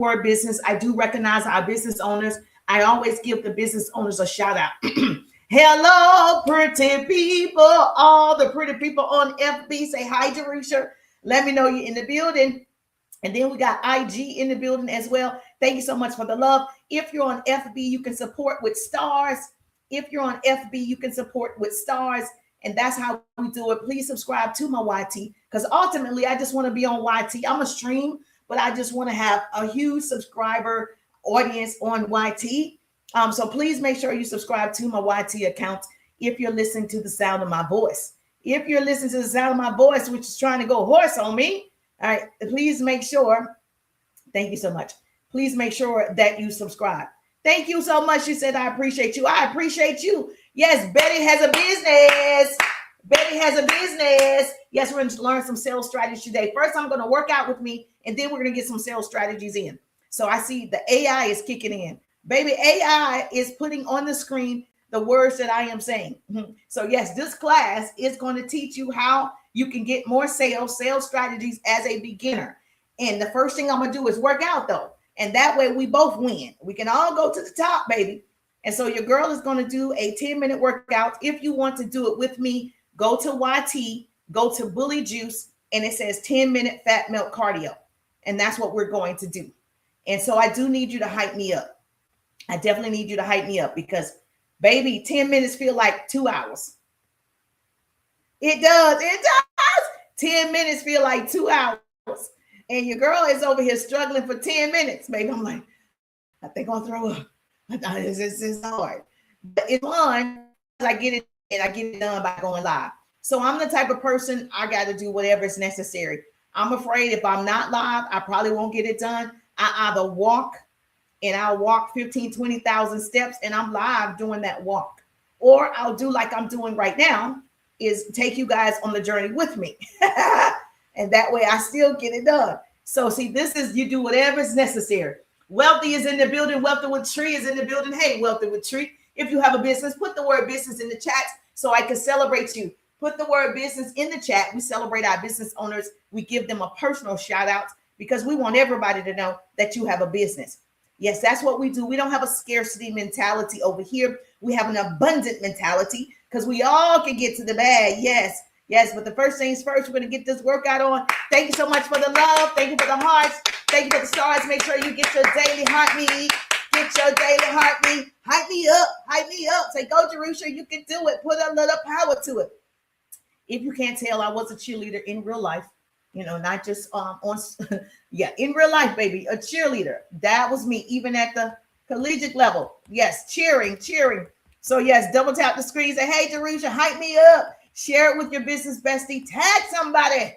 word business. I do recognize our business owners. I always give the business owners a shout out. Hello, pretty people. All the pretty people on FB, say hi, Jerusha. Let me know you're in the building. And then we got IG in the building as well. Thank you so much for the love. If you're on FB, you can support with stars. If you're on FB, you can support with stars. And that's how we do it. Please subscribe to my YT, because ultimately I just want to be on YT. I'm a stream, but I just want to have a huge subscriber audience on YT. So please make sure you subscribe to my YT account if you're listening to the sound of my voice. If you're listening to the sound of my voice, which is trying to go hoarse on me, all right, please make sure. Thank you so much. Please make sure that you subscribe. Thank you so much. She said, I appreciate you. I appreciate you. Yes, Betty has a business. Betty has a business. Yes, we're going to learn some sales strategies today. First, I'm going to work out with me, and then we're going to get some sales strategies in. So I see the AI is kicking in. Baby, AI is putting on the screen the words that I am saying. So yes, this class is going to teach you how you can get more sales strategies as a beginner. And the first thing I'm going to do is work out though. And that way we both win. We can all go to the top, baby. And so your girl is going to do a 10-minute workout. If you want to do it with me, go to YT, go to Bully Juice, and it says 10-minute fat melt cardio. And that's what we're going to do. And so I do need you to hype me up. I definitely need you to hype me up because, baby, 10 minutes feel like 2 hours. It does. It does. 10 minutes feel like 2 hours. And your girl is over here struggling for 10 minutes. Baby, I'm like, I think I'll throw up. This is hard. But it's fun. I get it and I get it done by going live. So I'm the type of person, I got to do whatever is necessary. I'm afraid if I'm not live, I probably won't get it done. I either walk and I'll walk 15, 20,000 steps and I'm live doing that walk. Or I'll do like I'm doing right now, is take you guys on the journey with me. And that way I still get it done. So see, this is, you do whatever is necessary. Wealthy is in the building. Wealthy with Tree is in the building. Hey, Wealthy with Tree. If you have a business, put the word business in the chat so I can celebrate you. Put the word business in the chat. We celebrate our business owners. We give them a personal shout out because we want everybody to know that you have a business. Yes, that's what we do. We don't have a scarcity mentality over here. We have an abundant mentality because we all can get to the bag. Yes, yes. But the first things first, we're going to get this workout on. Thank you so much for the love. Thank you for the hearts. Thank you for the stars. Make sure you get your daily heartbeat. Get your daily heartbeat. Hype me up. Hype me up. Say, go, Jerusha. You can do it. Put a little power to it. If you can't tell, I was a cheerleader in real life. You know, not just on, yeah, in real life, baby, a cheerleader. That was me, even at the collegiate level. Yes, cheering. So yes, double tap the screen. Say, hey, Jerusha, hype me up. Share it with your business bestie. Tag somebody.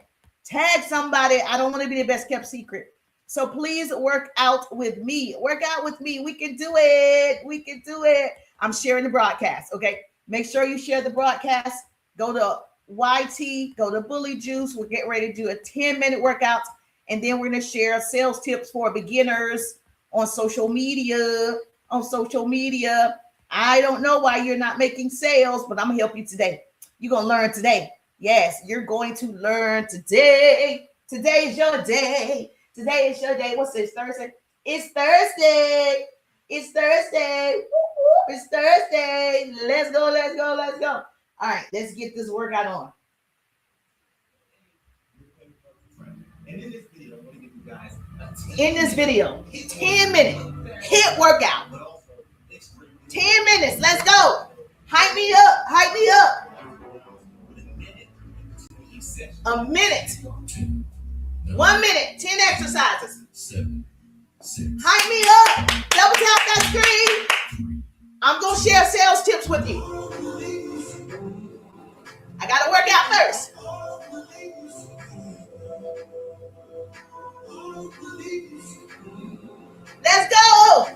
I don't want to be the best kept secret. So please work out with me. Work out with me. We can do it. I'm sharing the broadcast. Okay. Make sure you share the broadcast. Go to YT, go to Bully Juice. We're getting ready to do a 10-minute workout. And then we're going to share sales tips for beginners on social media. I don't know why you're not making sales, but I'm going to help you today. You're going to learn today. Yes, you're going to learn today. Today is your day. What's this? Thursday? It's Thursday. It's Thursday. Let's go. All right, let's get this workout on. And in this video, 10-minute HIIT workout. 10 minutes. Let's go. Hype me up. A minute. 1 minute. 10 exercises. Hype me up. Double tap that screen. I'm going to share sales tips with you. I got to work out first. Let's go.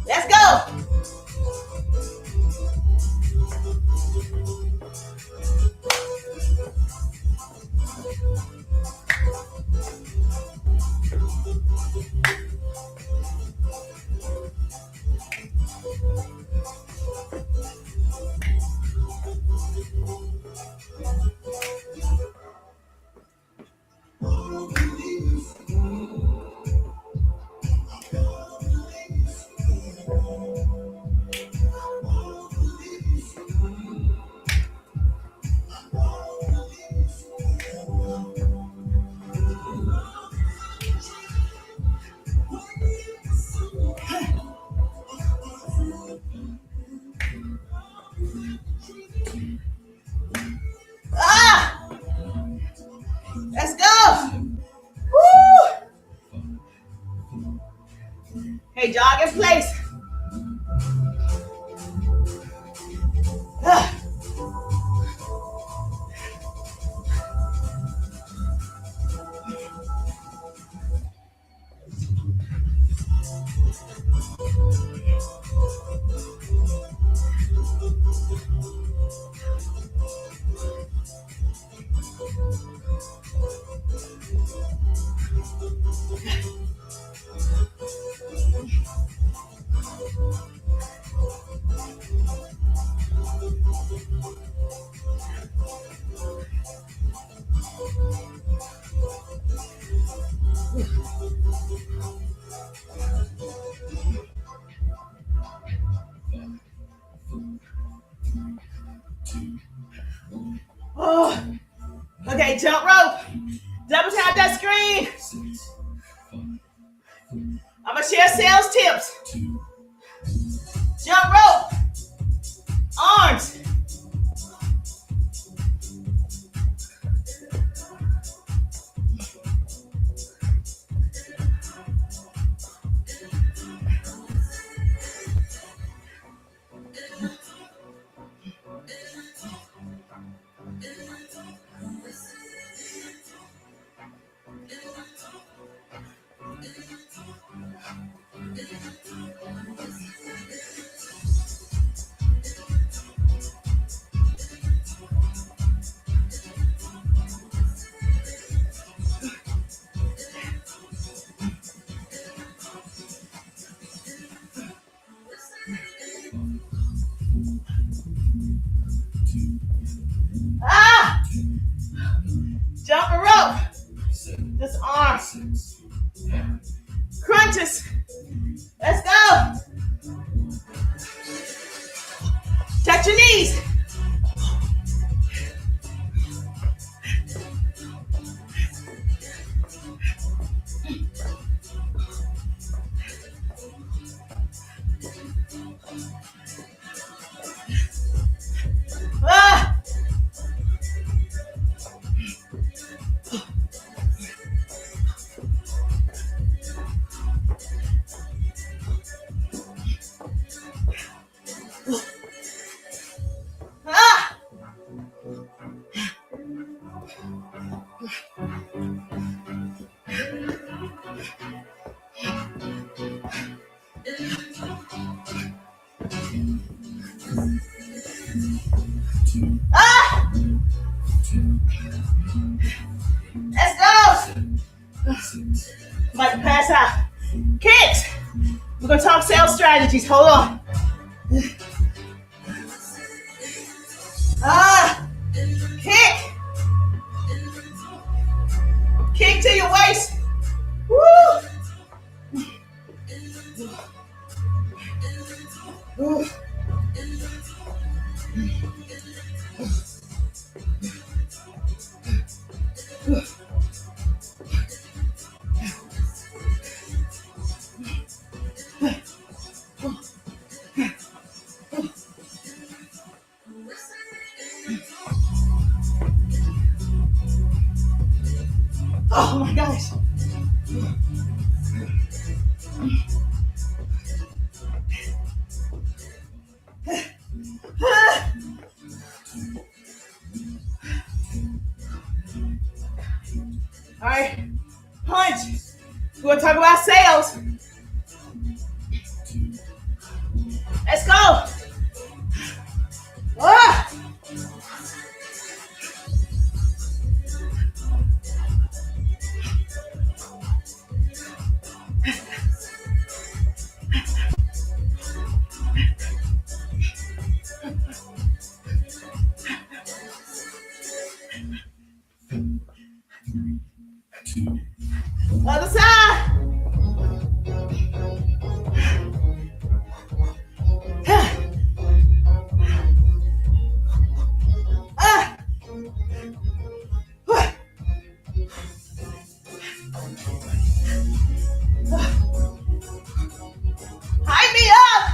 Let's go. Let's go. Woo. Hey, jog in place. Oh, okay, jump rope. Double tap that screen. I'm gonna share sales tips. Jump rope. Arms. Jump the rope. This arm. Crunches. Let's go. Touch your knees. Let's go. Might pass out. Kicks. We're gonna talk sales strategies. Hold on. Kick. Kick to your waist. Woo. Woo. Oh my gosh. We're going to talk about sales. Let's go. Ah. Other side. Hype me up.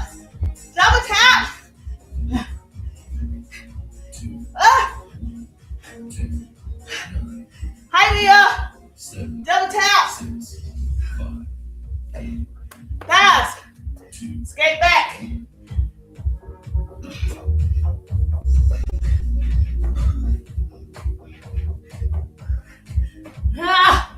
Double tap. Hype me up. Double tap. Fast. Skate back. Ah.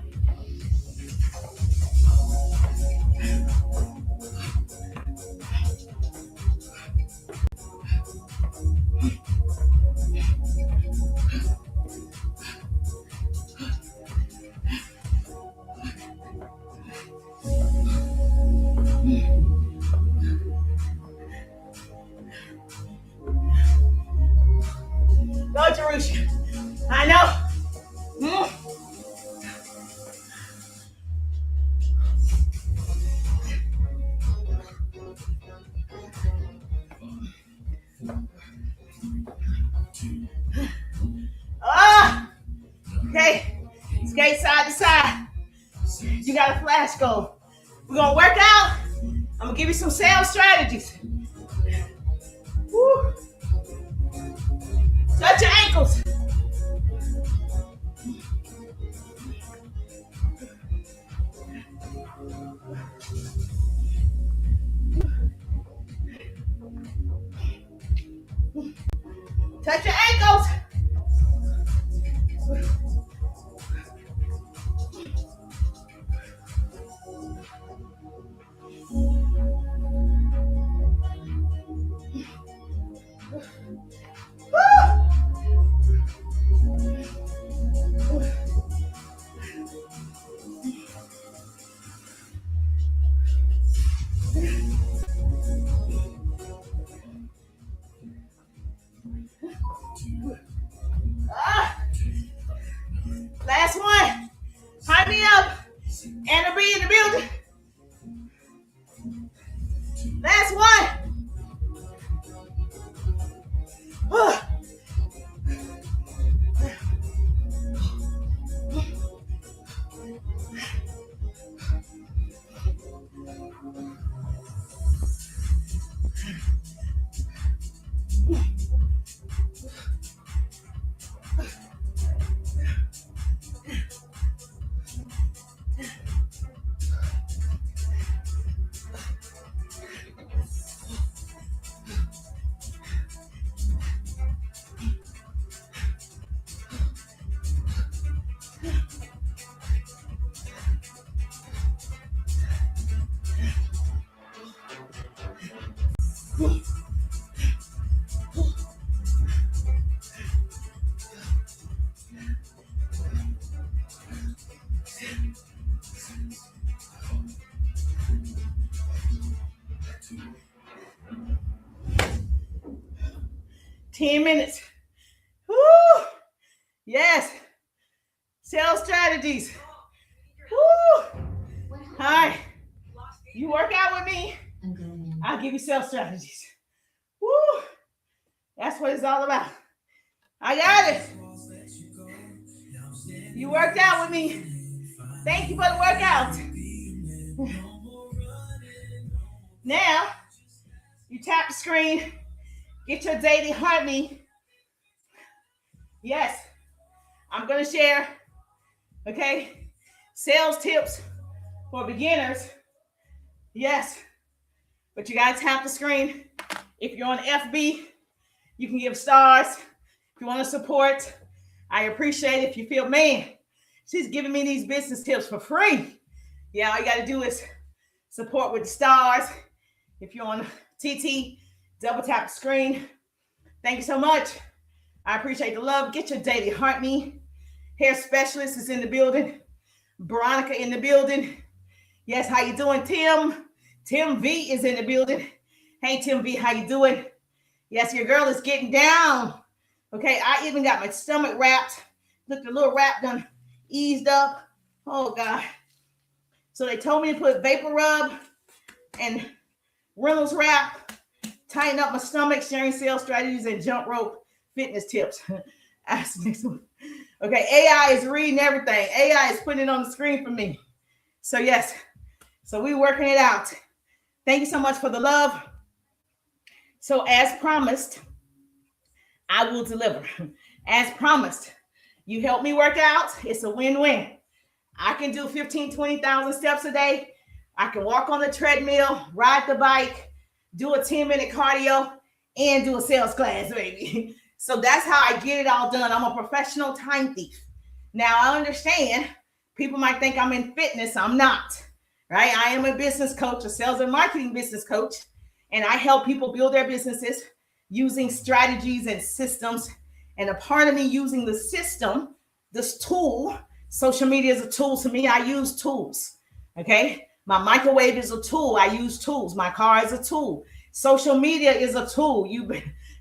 Go, Jerusha. I know. Okay. Skate side to side. You got a flash goal. We're going to work out. I'm going to give you some sales strategies. Woo. Touch your ankles. Touch your ankles. Last one. Hype me up. Anna B in the building. Last one. Ten minutes. Woo! Yes. Sales strategies. Woo! All right. You work out with me, I'll give you sales strategies. Woo! That's what it's all about. I got it. You worked out with me. Thank you for the workout. Now, you tap the screen. Get your daily heartbeat. Yes, I'm going to share, okay, sales tips for beginners. Yes, but you got to tap the screen. If you're on FB, you can give stars. If you want to support, I appreciate it. If you feel, man, she's giving me these business tips for free. Yeah, all you got to do is support with the stars. If you're on TT, double tap the screen. Thank you so much. I appreciate the love. Get your daily heart me. Hair specialist is in the building. Veronica in the building. Yes, how you doing, Tim? Tim V is in the building. Hey, Tim V, how you doing? Yes, your girl is getting down. Okay, I even got my stomach wrapped. Look, the little wrap done eased up. Oh, God. So they told me to put vapor rub and Reynolds wrap, tighten up my stomach, sharing sales strategies, and jump rope fitness tips. That's the next one. Okay, AI is reading everything. AI is putting it on the screen for me. So, yes. So we working it out. Thank you so much for the love. So as promised, I will deliver. As promised, you help me work out. It's a win-win. I can do 15, 20,000 steps a day. I can walk on the treadmill, ride the bike, do a 10-minute cardio, and do a sales class, baby. So that's how I get it all done. I'm a professional time thief. Now, I understand people might think I'm in fitness. I'm not, right? I am a business coach, a sales and marketing business coach, and I help people build their businesses using strategies and systems. And a part of me using the system, this tool, social media is a tool to me. I use tools, okay? My microwave is a tool. I use tools. My car is a tool. Social media is a tool.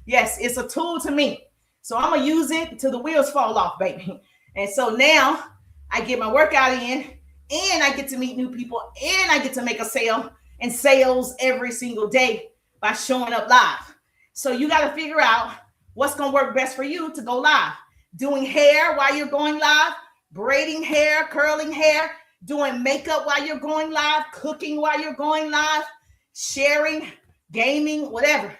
Yes, it's a tool to me. So I'm going to use it till the wheels fall off, baby. And so now I get my workout in, and I get to meet new people, and I get to make a sale and sales every single day by showing up live. So you got to figure out what's going to work best for you to go live. Doing hair while you're going live, braiding hair, curling hair, doing makeup while you're going live, cooking while you're going live, sharing, gaming, whatever.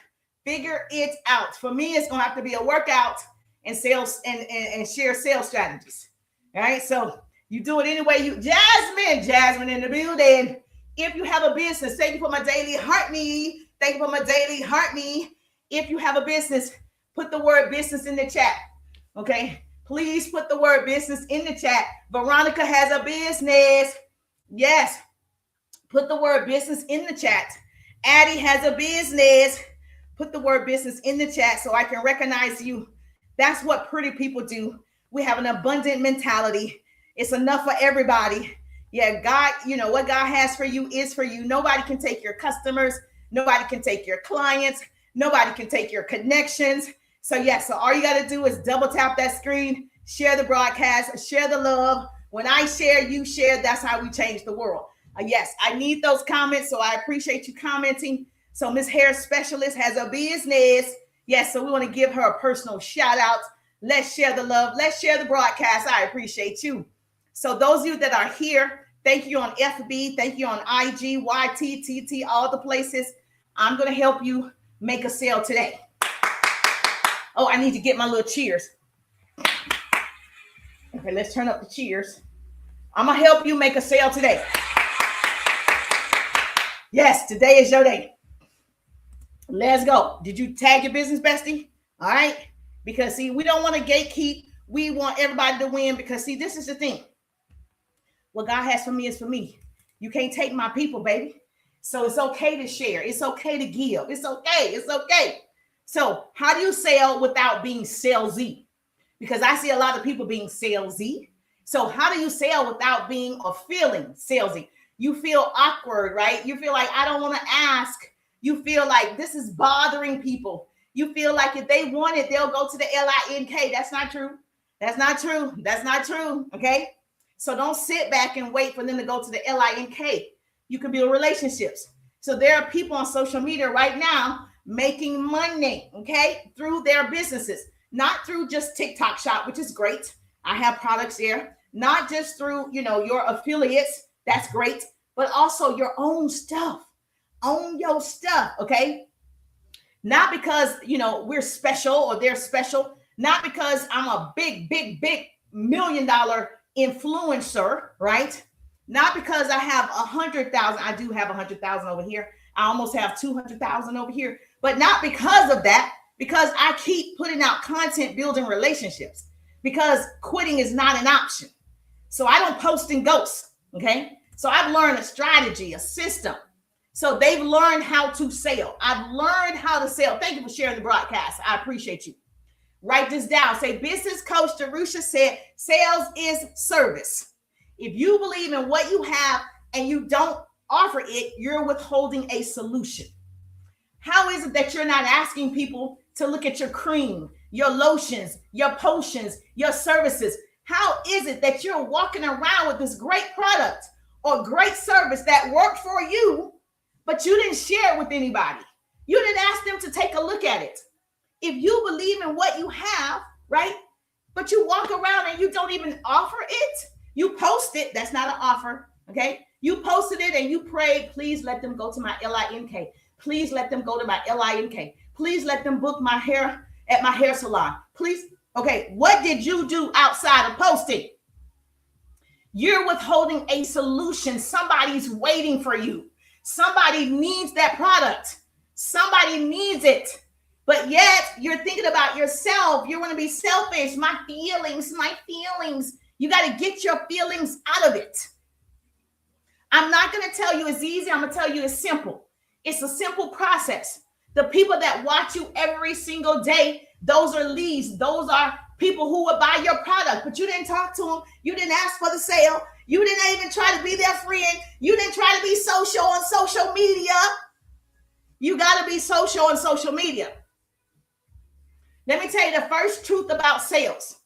Figure it out. For me, it's going to have to be a workout and sales and share sales strategies. All right. So you do it anyway. Jasmine in the building. If you have a business, thank you for my daily heart me. Thank you for my daily heart me. If you have a business, put the word business in the chat. Okay. Please put the word business in the chat. Veronica has a business. Yes. Put the word business in the chat. Addie has a business. Put the word business in the chat so I can recognize you. That's what pretty people do. We have an abundant mentality. It's enough for everybody. Yeah, God, what God has for you is for you. Nobody can take your customers. Nobody can take your clients. Nobody can take your connections. So all you got to do is double tap that screen, share the broadcast, share the love. When I share, you share. That's how we change the world. Yes, I need those comments. So I appreciate you commenting. So Miss Hair Specialist has a business. Yes, so we want to give her a personal shout out. Let's share the love. Let's share the broadcast. I appreciate you. So those of you that are here, thank you on FB. Thank you on IG, YT, TT, all the places. I'm going to help you make a sale today. Oh, I need to get my little cheers. Okay, let's turn up the cheers. I'm going to help you make a sale today. Yes, today is your day. Let's go. Did you tag your business bestie? All right. Because see, we don't want to gatekeep. We want everybody to win because see, this is the thing. What God has for me is for me. You can't take my people, baby. So it's okay to share. It's okay to give. It's okay. It's okay. So how do you sell without being salesy? Because I see a lot of people being salesy. So how do you sell without being or feeling salesy? You feel awkward, right? You feel like I don't want to ask. You feel like this is bothering people. You feel like if they want it, they'll go to the LINK. That's not true. That's not true. That's not true. Okay. So don't sit back and wait for them to go to the LINK. You can build relationships. So there are people on social media right now making money, okay, through their businesses, not through just TikTok Shop, which is great. I have products there, not just through, your affiliates. That's great, but also your own stuff. Own your stuff, okay? Not because, we're special or they're special. Not because I'm a big $1 million influencer, right? Not because I have 100,000. I do have 100,000 over here. I almost have 200,000 over here. But not because of that, because I keep putting out content, building relationships, because quitting is not an option. So I don't post and ghost, okay? So I've learned a strategy, a system. So they've learned how to sell. I've learned how to sell. Thank you for sharing the broadcast. I appreciate you. Write this down. Say, business coach Jerusha said, sales is service. If you believe in what you have and you don't offer it, you're withholding a solution. How is it that you're not asking people to look at your cream, your lotions, your potions, your services? How is it that you're walking around with this great product or great service that worked for you, but you didn't share it with anybody? You didn't ask them to take a look at it. If you believe in what you have, right, but you walk around and you don't even offer it, you post it, that's not an offer, okay? You posted it and you prayed, please let them go to my LINK. Please let them go to my LINK. Please let them book my hair at my hair salon. Please. Okay, what did you do outside of posting? You're withholding a solution. Somebody's waiting for you. Somebody needs that product. Somebody needs it. But yet you're thinking about yourself. You want to be selfish. My feelings. You got to get your feelings out of it. I'm not going to tell you it's easy. I'm going to tell you it's simple. It's a simple process. The people that watch you every single day, those are leads. Those are people who would buy your product, but you didn't talk to them. You didn't ask for the sale. You didn't even try to be their friend. You didn't try to be social on social media. You got to be social on social media. Let me tell you the first truth about sales.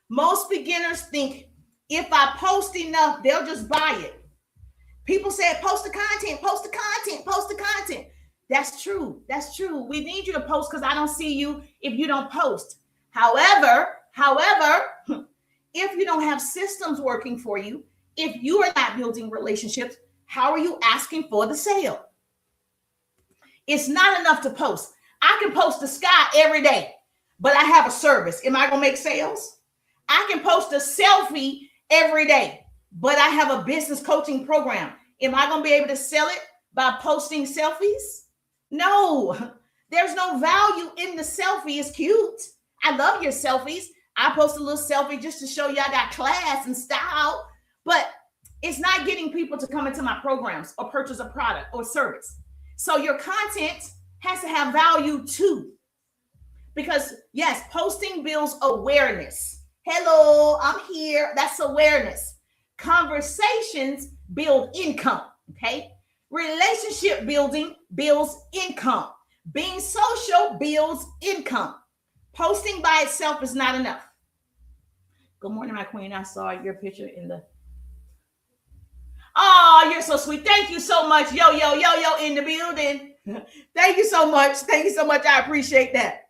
Most beginners think if I post enough, they'll just buy it. People say, post the content, post the content, post the content. That's true. That's true. We need you to post because I don't see you if you don't post. However, if you don't have systems working for you, if you are not building relationships, how are you asking for the sale? It's not enough to post. I can post the sky every day, but I have a service. Am I going to make sales? I can post a selfie every day, but I have a business coaching program. Am I going to be able to sell it by posting selfies? No, there's no value in the selfie. It's cute. I love your selfies. I post a little selfie just to show you I got class and style, but it's not getting people to come into my programs or purchase a product or service. So your content has to have value too. Because yes, posting builds awareness. Hello, I'm here. That's awareness. Conversations build income, okay? Relationship building builds income. Being social builds income. Posting by itself is not enough. Good morning, my queen. I saw your picture in the... Oh, you're so sweet. Thank you so much. Yo, in the building. Thank you so much. Thank you so much. I appreciate that.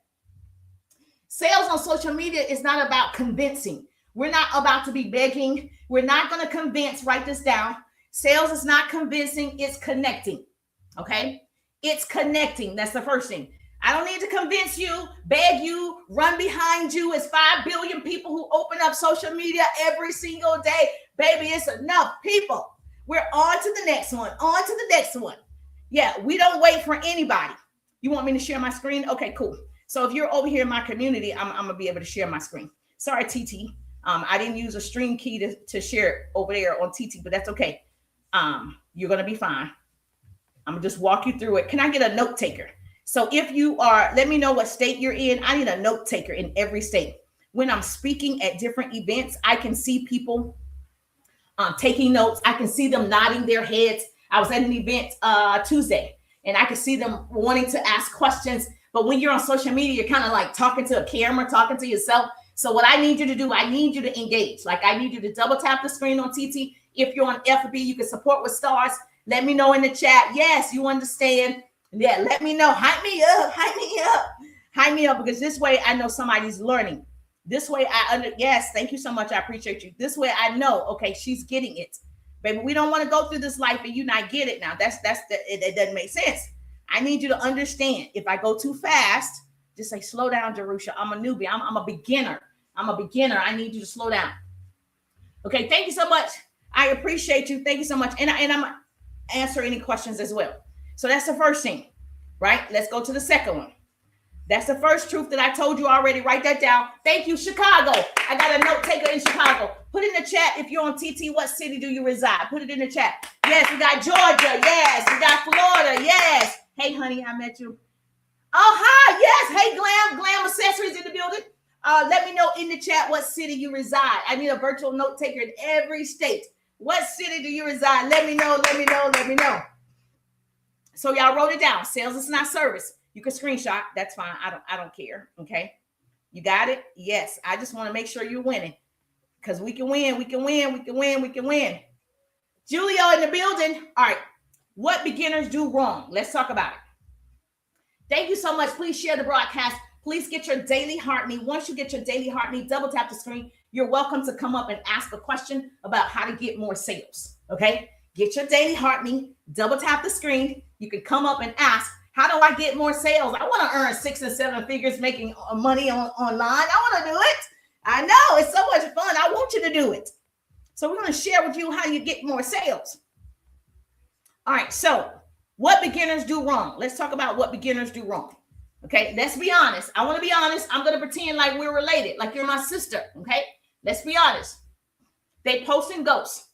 Sales on social media is not about convincing. We're not about to be begging. We're not going to convince. Write this down. Sales is not convincing. It's connecting. Okay? It's connecting. That's the first thing. I don't need to convince you, beg you, run behind you. It's 5 billion people who open up social media every single day. Baby, it's enough people. We're on to the next one. On to the next one. Yeah, we don't wait for anybody. You want me to share my screen? Okay, cool. So if you're over here in my community, I'm going to be able to share my screen. Sorry, TT. I didn't use a stream key to share it over there on TT, but that's okay. You're going to be fine. I'm going to just walk you through it. Can I get a note taker? So if you are, let me know what state you're in. I need a note taker in every state. When I'm speaking at different events, I can see people taking notes. I can see them nodding their heads. I was at an event Tuesday, and I could see them wanting to ask questions. But when you're on social media, you're kind of like talking to a camera, talking to yourself. So what I need you to do, I need you to engage. Like I need you to double tap the screen on TT. If you're on FB, you can support with stars. Let me know in the chat. Yes, you understand. Yeah, let me know. Hype me up, because this way I know somebody's learning. This way yes, thank you so much. I appreciate you. This way I know, okay, she's getting it. Baby, we don't want to go through this life and you not get it now. It doesn't make sense. I need you to understand. If I go too fast, just say, slow down, Jerusha. I'm a newbie. I'm a beginner. I need you to slow down. Okay, thank you so much. I appreciate you. Thank you so much. And I'm going to answer any questions as well. So that's the first thing, right? Let's go to the second one. That's the first truth that I told you already. Write that down. Thank you, Chicago. I got a note taker in Chicago. Put in the chat if you're on TT, what city do you reside? Put it in the chat. Yes, we got Georgia. Yes, we got Florida. Yes. Hey, honey, I met you. Oh, hi. Yes. Hey, Glam Accessories in the building. Let me know in the chat what city you reside. I need a virtual note taker in every state. What city do you reside? Let me know. Let me know. Let me know. So y'all wrote it down. Sales is not service. You can screenshot. That's fine. I don't care. Okay. You got it? Yes. I just want to make sure you're winning. Because we can win. We can win. We can win. We can win. Julio in the building. All right. What beginners do wrong? Let's talk about it. Thank you so much. Please share the broadcast. Please get your daily heart meet. Once you get your daily heart meet, double tap the screen. You're welcome to come up and ask a question about how to get more sales. Okay. Get your daily heart meet. Double tap the screen. You can come up and ask, how do I get more sales? I want to earn 6 and 7 figures making money online. I want to do it. I know it's so much fun. I want you to do it. So we're going to share with you how you get more sales. All right. So what beginners do wrong? Let's talk about what beginners do wrong. Okay. Let's be honest. I want to be honest. I'm going to pretend like we're related, like you're my sister. Okay. Let's be honest. They post and ghost.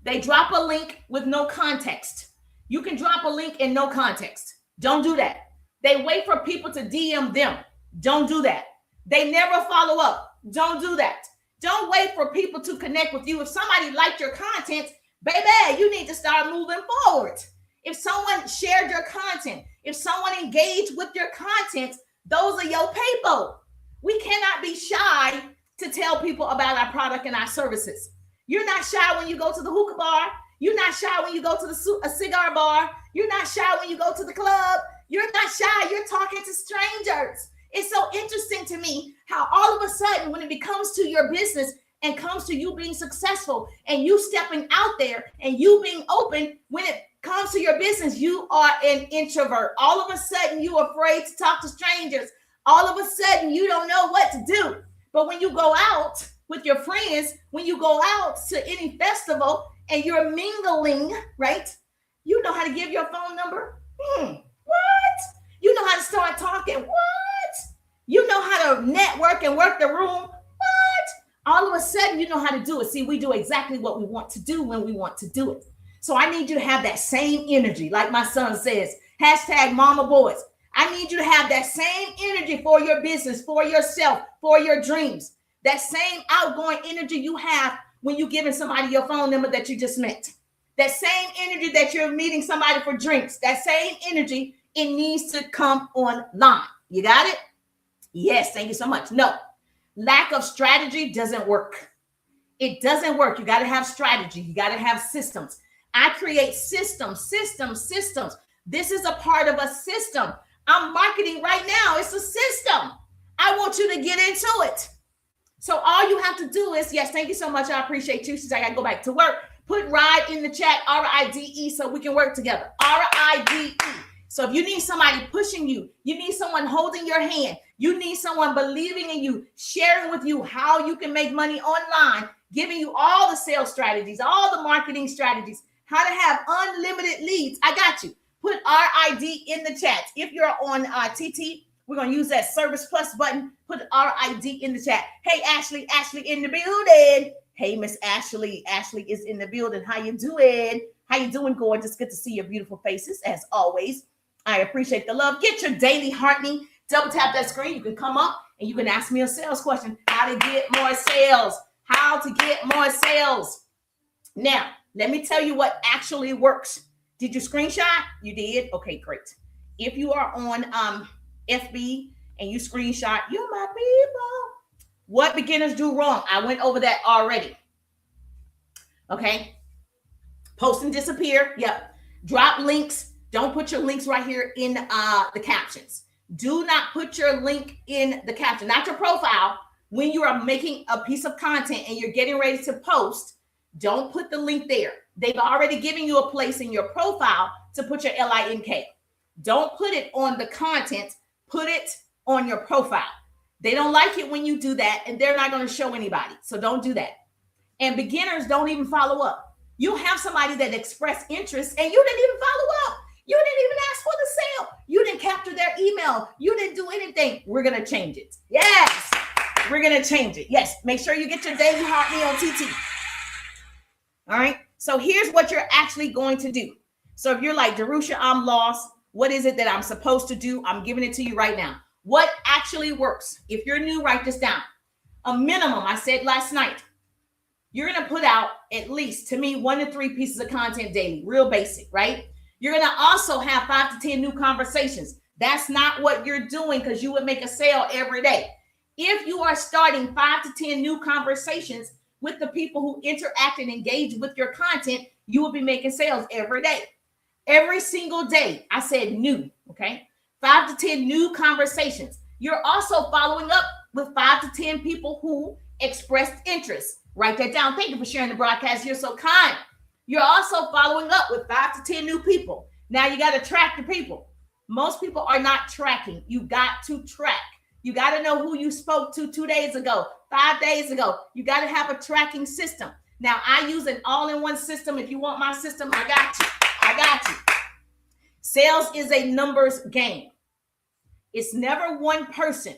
They drop a link with no context. You can drop a link in no context. Don't do that. They wait for people to DM them. Don't do that. They never follow up. Don't do that. Don't wait for people to connect with you. If somebody liked your content, baby, you need to start moving forward. If someone shared your content, if someone engaged with your content, those are your people. We cannot be shy to tell people about our product and our services. You're not shy when you go to the hookah bar. You're not shy when you go to a cigar bar. You're not shy when you go to the club. You're not shy. You're talking to strangers. It's so interesting to me how all of a sudden when it comes to your business and comes to you being successful and you stepping out there and you being open, when it comes to your business, you are an introvert. All of a sudden you're afraid to talk to strangers. All of a sudden you don't know what to do. But when you go out with your friends, when you go out to any festival and you're mingling, right? You know how to give your phone number. What? You know how to start talking. What? You know how to network and work the room. What? All of a sudden, you know how to do it. See, we do exactly what we want to do when we want to do it. So I need you to have that same energy. Like my son says, hashtag mama boys. I need you to have that same energy for your business, for yourself, for your dreams. That same outgoing energy you have when you're giving somebody your phone number that you just met. That same energy that you're meeting somebody for drinks. That same energy, it needs to come online. You got it? Yes, thank you so much. No, lack of strategy doesn't work. It doesn't work. You got to have strategy. You got to have systems. I create systems. This is a part of a system. I'm marketing right now. It's a system. I want you to get into it. So all you have to do is, yes, thank you so much. I appreciate you. Since I got to go back to work, put RIDE in the chat, RIDE, so we can work together. RIDE. So if you need somebody pushing you, you need someone holding your hand, you need someone believing in you, sharing with you how you can make money online, giving you all the sales strategies, all the marketing strategies, how to have unlimited leads. I got you. Put RID in the chat. If you're on TT, we're going to use that Service Plus button. Put RID in the chat. Hey, Ashley in the building. Hey, Miss Ashley. Ashley is in the building. How you doing? How you doing, gorgeous? Good to see your beautiful faces, as always. I appreciate the love. Get your daily heart meet. Double tap that screen. You can come up and you can ask me a sales question. How to get more sales. How to get more sales. Now, let me tell you what actually works. Did you screenshot? You did? Okay, great. If you are on FB and you screenshot, you're my people. What beginners do wrong? I went over that already. Okay. Post and disappear. Yep. Drop links. Don't put your links right here in the captions. Do not put your link in the caption, not your profile. When you are making a piece of content and you're getting ready to post, don't put the link there. They've already given you a place in your profile to put your LINK. Don't put it on the content. Put it on your profile. They don't like it when you do that, and they're not going to show anybody. So don't do that. And beginners don't even follow up. You have somebody that expressed interest and you didn't even follow up. You didn't even ask for the sale. You didn't capture their email. oh, you didn't do anything. We're going to change it. Yes, we're going to change it. Yes, make sure you get your daily heart meal TT. All right. So here's what you're actually going to do. So if you're like, Darusha, I'm lost. What is it that I'm supposed to do? I'm giving it to you right now. What actually works? If you're new, write this down. A minimum, I said last night, you're going to put out at least, to me, 1 to 3 pieces of content daily. Real basic, right? You're going to also have 5 to 10 new conversations. That's not what you're doing because you would make a sale every day. If you are starting 5 to 10 new conversations with the people who interact and engage with your content, you will be making sales every day. Every single day. I said new, okay? 5 to 10 new conversations. You're also following up with 5 to 10 people who expressed interest. Write that down. Thank you for sharing the broadcast. You're so kind. You're also following up with 5 to 10 new people. Now you got to track the people. Most people are not tracking. You got to track. You got to know who you spoke to 2 days ago, 5 days ago. You got to have a tracking system. Now I use an all-in-one system. If you want my system, I got you. I got you. Sales is a numbers game. It's never one person.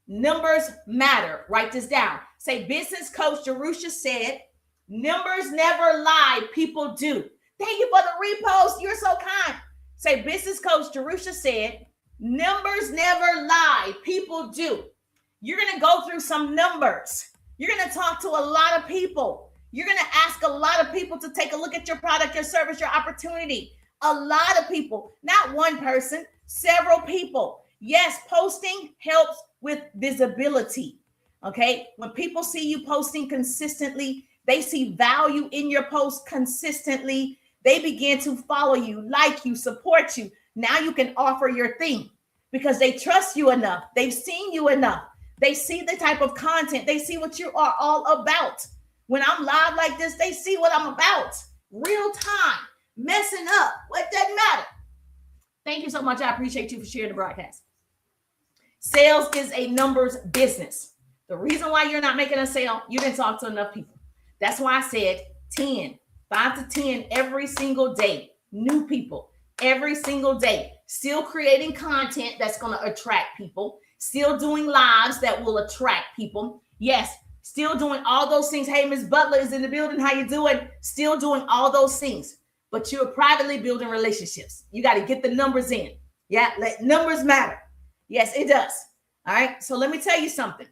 Numbers matter. Write this down. Say, business coach Darusha said, numbers never lie. People do. Thank you for the repost. You're so kind. Say, business coach Darusha said, numbers never lie. People do. You're going to go through some numbers. You're going to talk to a lot of people. You're going to ask a lot of people to take a look at your product, your service, your opportunity. A lot of people, not one person, several people. Yes, posting helps with visibility. Okay. When people see you posting consistently, they see value in your post consistently. They begin to follow you, like you, support you. Now you can offer your thing because they trust you enough. They've seen you enough. They see the type of content. They see what you are all about. When I'm live like this, they see what I'm about. Real time, messing up. What doesn't matter. Thank you so much. I appreciate you for sharing the broadcast. Sales is a numbers business. The reason why you're not making a sale, you didn't talk to enough people. That's why I said 5 to 10 every single day. New people every single day. Still creating content that's going to attract people. Still doing lives that will attract people. Yes, still doing all those things. Hey, Miss Butler is in the building. How you doing? Still doing all those things. But you're privately building relationships. You got to get the numbers in. Yeah, let numbers matter. Yes, it does. All right. So let me tell you something.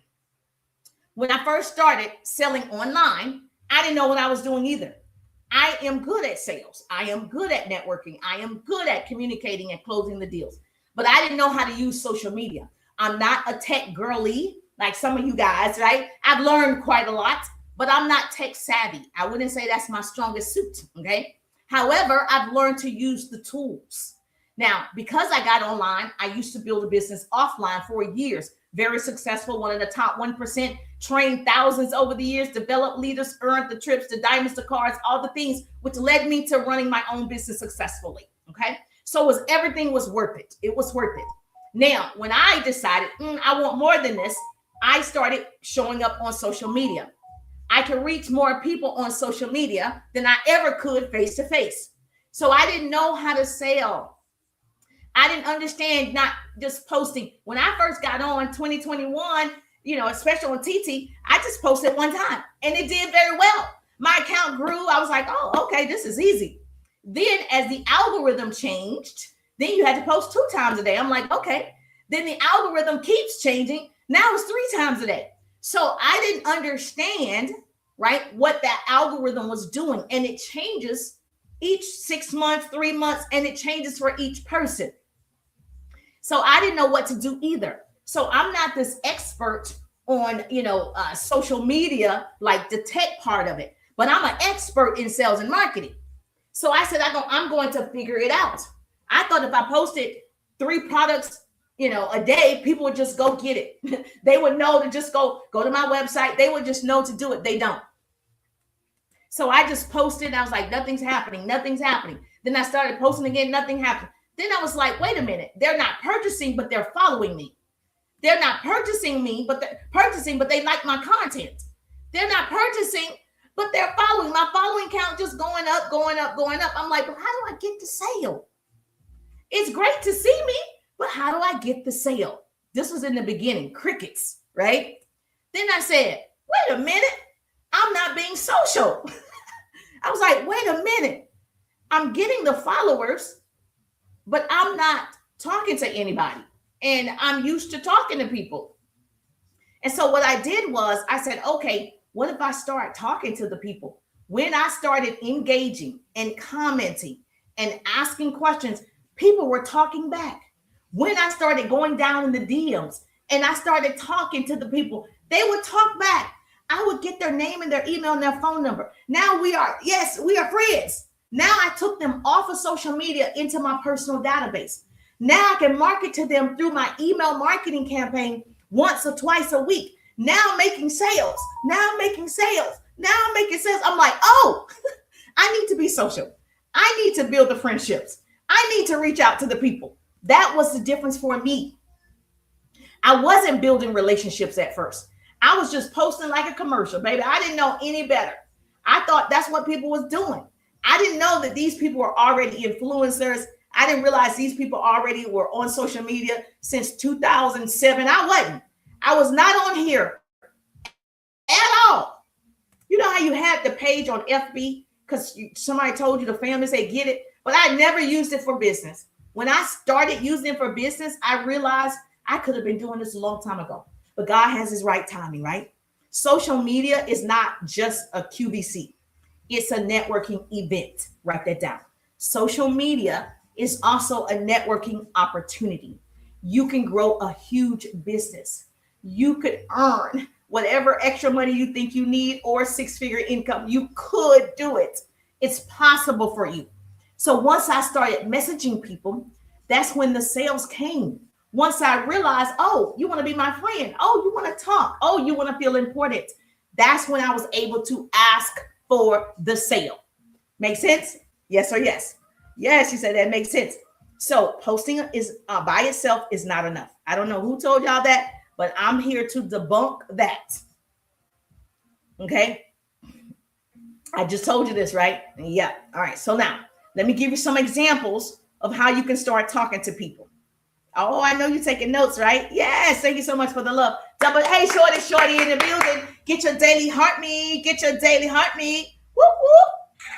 When I first started selling online, I didn't know what I was doing either. I am good at sales. I am good at networking. I am good at communicating and closing the deals. But I didn't know how to use social media. I'm not a tech girly like some of you guys, right? I've learned quite a lot, but I'm not tech savvy. I wouldn't say that's my strongest suit, okay? However, I've learned to use the tools. Now, because I got online, I used to build a business offline for years. Very successful, one of the top 1%, trained thousands over the years, developed leaders, earned the trips, the diamonds, the cards, all the things, which led me to running my own business successfully, okay? So everything was worth it. It was worth it. Now, when I decided I want more than this, I started showing up on social media. I can reach more people on social media than I ever could face to face. So I didn't know how to sell. I didn't understand not just posting. When I first got on 2021, especially on TT, I just posted one time and it did very well. My account grew. I was like, oh, okay, this is easy. Then as the algorithm changed, then you had to post 2 times a day. I'm like, okay. Then the algorithm keeps changing. Now it's 3 times a day. So I didn't understand, right, what that algorithm was doing. And it changes each 6 months, 3 months, and it changes for each person. So I didn't know what to do either. So I'm not this expert on, social media, like the tech part of it, but I'm an expert in sales and marketing. So I said, I'm going to figure it out. I thought if I posted 3 products, a day, people would just go get it. They would know to just go to my website. They would just know to do it. They don't. So I just posted. And I was like, nothing's happening. Nothing's happening. Then I started posting again. Nothing happened. Then I was like, wait a minute. They're not purchasing, but they're following me. They're not purchasing me, but they're purchasing, but they like my content. They're not purchasing, but they're following. My following count just going up, going up, going up. I'm like, well, how do I get the sale? It's great to see me, But how do I get the sale? This was in the beginning, crickets, right? Then I said, wait a minute, I'm not being social. I was like, wait a minute, I'm getting the followers, but I'm not talking to anybody. And I'm used to talking to people. And so what I did was I said, okay, what if I start talking to the people? When I started engaging and commenting and asking questions, people were talking back. When I started going down in the DMs and I started talking to the people, they would talk back. I would get their name and their email and their phone number. Now we are friends. Now I took them off of social media into my personal database. Now I can market to them through my email marketing campaign once or twice a week. Now I'm making sales. Now I'm making sales. I'm like, oh, I need to be social. I need to build the friendships. I need to reach out to the people. That was the difference for me. I wasn't building relationships at first. I was just posting like a commercial, baby. I didn't know any better. I thought that's what people was doing. I didn't know that these people were already influencers. I didn't realize these people already were on social media since 2007. I wasn't. I was not on here at all. You know how you had the page on FB because somebody told you, the family said, get it. But I never used it for business. When I started using it for business, I realized I could have been doing this a long time ago. But God has his right timing, right? Social media is not just a QVC. It's a networking event. Write that down. Social media is also a networking opportunity. You can grow a huge business. You could earn whatever extra money you think you need or six-figure income. You could do it. It's possible for you. So once I started messaging people, that's when the sales came. Once I realized, oh, you want to be my friend. Oh, you want to talk. Oh, you want to feel important. That's when I was able to ask for the sale. Make sense? Yes or yes? Yes, you said that makes sense. So posting is by itself is not enough. I don't know who told y'all that, but I'm here to debunk that. Okay. I just told you this, right? Yeah. All right. So now let me give you some examples of how you can start talking to people. Oh, I know you're taking notes, right? Yes. Thank you so much for the love. Hey, Shorty in the building. Get your daily heart meet. Get your daily heart meet. Whoop, whoop.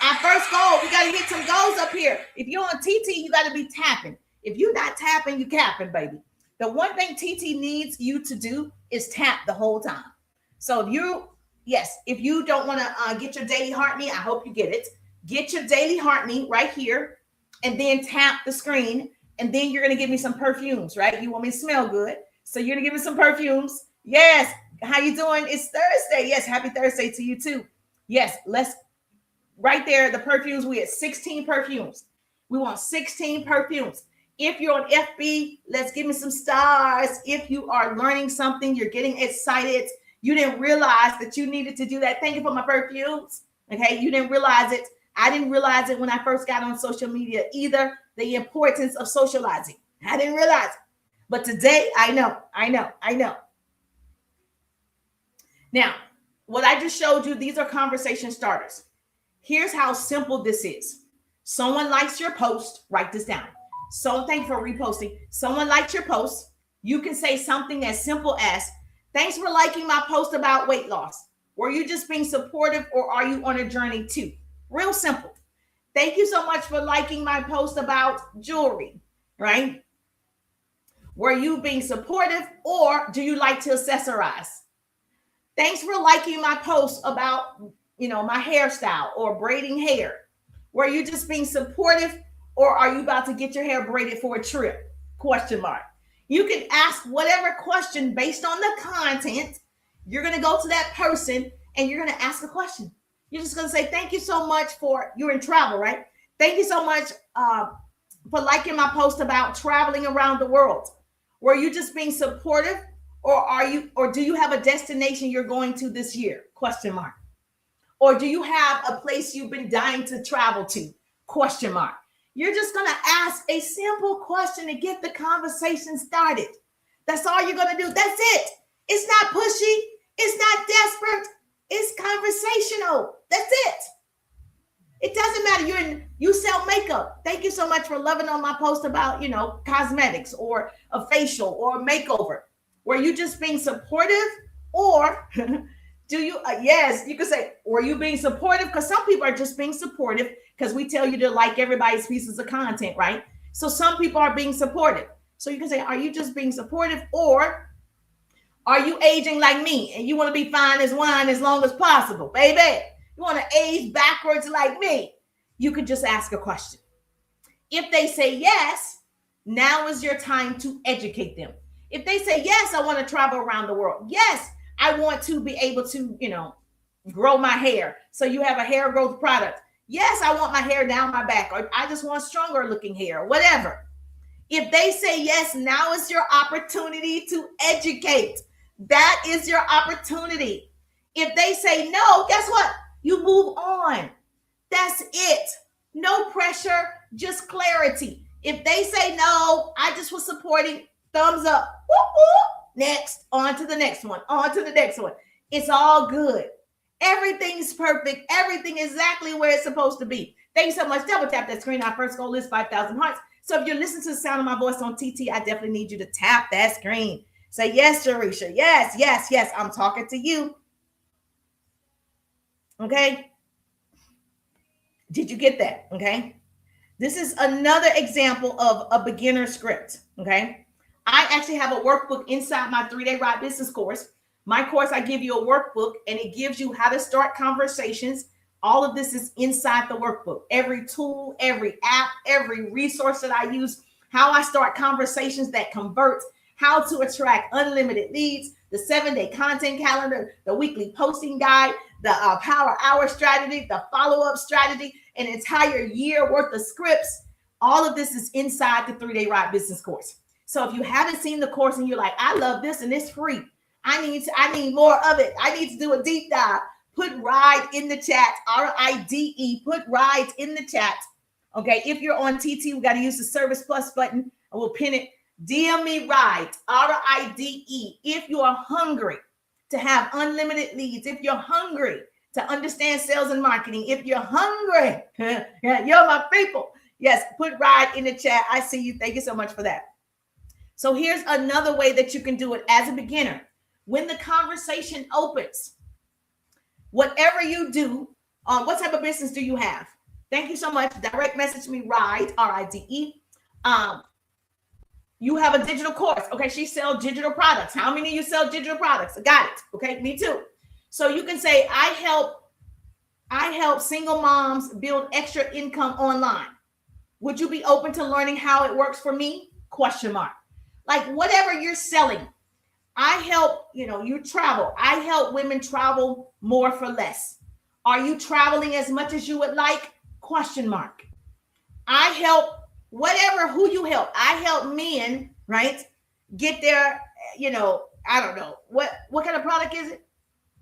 Our first goal, we got to hit some goals up here. If you're on TT, you got to be tapping. If you're not tapping, you capping, baby. The one thing TT needs you to do is tap the whole time. So if you don't want to get your daily heart meet, I hope you get it. Get your daily heart meet right here and then tap the screen. And then you're going to give me some perfumes, right? You want me to smell good. So you're going to give me some perfumes. Yes. How you doing? It's Thursday. Yes. Happy Thursday to you too. Yes. Right there, the perfumes, we had 16 perfumes. We want 16 perfumes. If you're on FB, let's give me some stars. If you are learning something, you're getting excited. You didn't realize that you needed to do that. Thank you for my perfumes. Okay. You didn't realize it. I didn't realize it when I first got on social media either. The importance of socializing. I didn't realize it. But today, I know. Now, what I just showed you, these are conversation starters. Here's how simple this is. Someone likes your post. Write this down. So thank you for reposting. Someone liked your post. You can say something as simple as, thanks for liking my post about weight loss. Were you just being supportive or are you on a journey too? Real simple. Thank you so much for liking my post about jewelry, right? Were you being supportive or do you like to accessorize? Thanks for liking my post about, my hairstyle or braiding hair. Were you just being supportive or are you about to get your hair braided for a trip? ? You can ask whatever question based on the content. You're going to go to that person and you're going to ask a question. You're just going to say, thank you so much you're in travel, right? Thank you so much for liking my post about traveling around the world. Were you just being supportive or do you have a destination you're going to this year? ? Or do you have a place you've been dying to travel to? ? You're just going to ask a simple question to get the conversation started. That's all you're going to do. That's it. It's not pushy. It's not desperate. It's conversational. That's it. It doesn't matter. You sell makeup. Thank you so much for loving on my post about, cosmetics or a facial or a makeover. Were you just being supportive, or do you yes, you could say, were you being supportive? Because some people are just being supportive because we tell you to like everybody's pieces of content, right? So some people are being supportive. So you can say, are you just being supportive, or are you aging like me and you want to be fine as wine as long as possible, baby? You want to age backwards like me? You could just ask a question. If they say yes, now is your time to educate them. If they say yes, I want to travel around the world. Yes, I want to be able to, grow my hair. So you have a hair growth product. Yes, I want my hair down my back, or I just want stronger looking hair, whatever. If they say yes, now is your opportunity to educate. That is your opportunity. If they say no, guess what? You move on. That's it. No pressure, just clarity. If they say no, I just was supporting, thumbs up. Whoop, whoop. Next, on to the next one, on to the next one. It's all good. Everything's perfect. Everything exactly where it's supposed to be. Thank you so much. Double tap that screen. Our first goal is 5,000 hearts. So if you're listening to the sound of my voice on TT, I definitely need you to tap that screen. Say, yes, Jerisha. Yes, yes, yes. I'm talking to you. Okay. Did you get that? Okay. This is another example of a beginner script. Okay. I actually have a workbook inside my 3-day Ride Business course. My course, I give you a workbook and it gives you how to start conversations. All of this is inside the workbook. Every tool, every app, every resource that I use, how I start conversations that convert, how to attract unlimited leads, the 7-day content calendar, the weekly posting guide, the power hour strategy, the follow-up strategy, an entire year worth of scripts. All of this is inside the 3-day Ride Business course. So if you haven't seen the course and you're like, I love this and it's free, I need more of it, I need to do a deep dive, put RIDE in the chat, RIDE, put RIDE in the chat. Okay, if you're on TT, we got to use the Service Plus button. I will pin it. DM me RIDE, RIDE. If you are hungry to have unlimited leads, if you're hungry to understand sales and marketing, if you're hungry, you're my people. Yes, put RIDE in the chat. I see you. Thank you so much for that. So here's another way that you can do it as a beginner. When the conversation opens, whatever you do, what type of business do you have? Thank you so much. Direct message me, RIDE, RIDE. You have a digital course. Okay, she sells digital products. How many of you sell digital products? Got it. Okay, me too. So you can say, I help single moms build extra income online. Would you be open to learning how it works for me? Question mark. Like whatever you're selling. I help, you travel. I help women travel more for less. Are you traveling as much as you would like? Question mark. I help whatever, who you help. I help men, right? Get their, I don't know. What kind of product is it?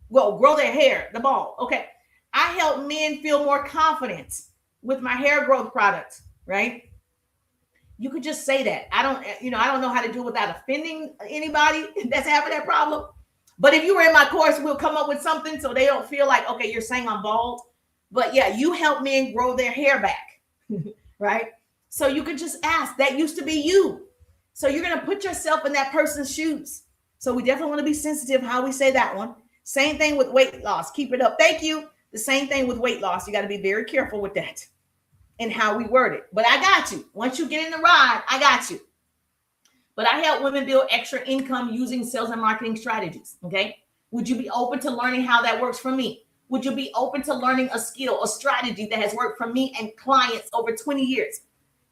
Well, grow their hair, the ball. Okay. I help men feel more confidence with my hair growth products, right? You could just say that. I don't know how to do it without offending anybody that's having that problem. But if you were in my course, we'll come up with something so they don't feel like, okay, you're saying I'm bald. But yeah, you help men grow their hair back, right? So you could just ask. That used to be you. So you're going to put yourself in that person's shoes. So we definitely want to be sensitive how we say that one. Same thing with weight loss. Keep it up. Thank you. The same thing with weight loss. You got to be very careful with that and how we word it. But I got you. Once you get in the ride, I got you. But I help women build extra income using sales and marketing strategies. Okay. Would you be open to learning how that works for me? Would you be open to learning a skill, a strategy that has worked for me and clients over 20 years?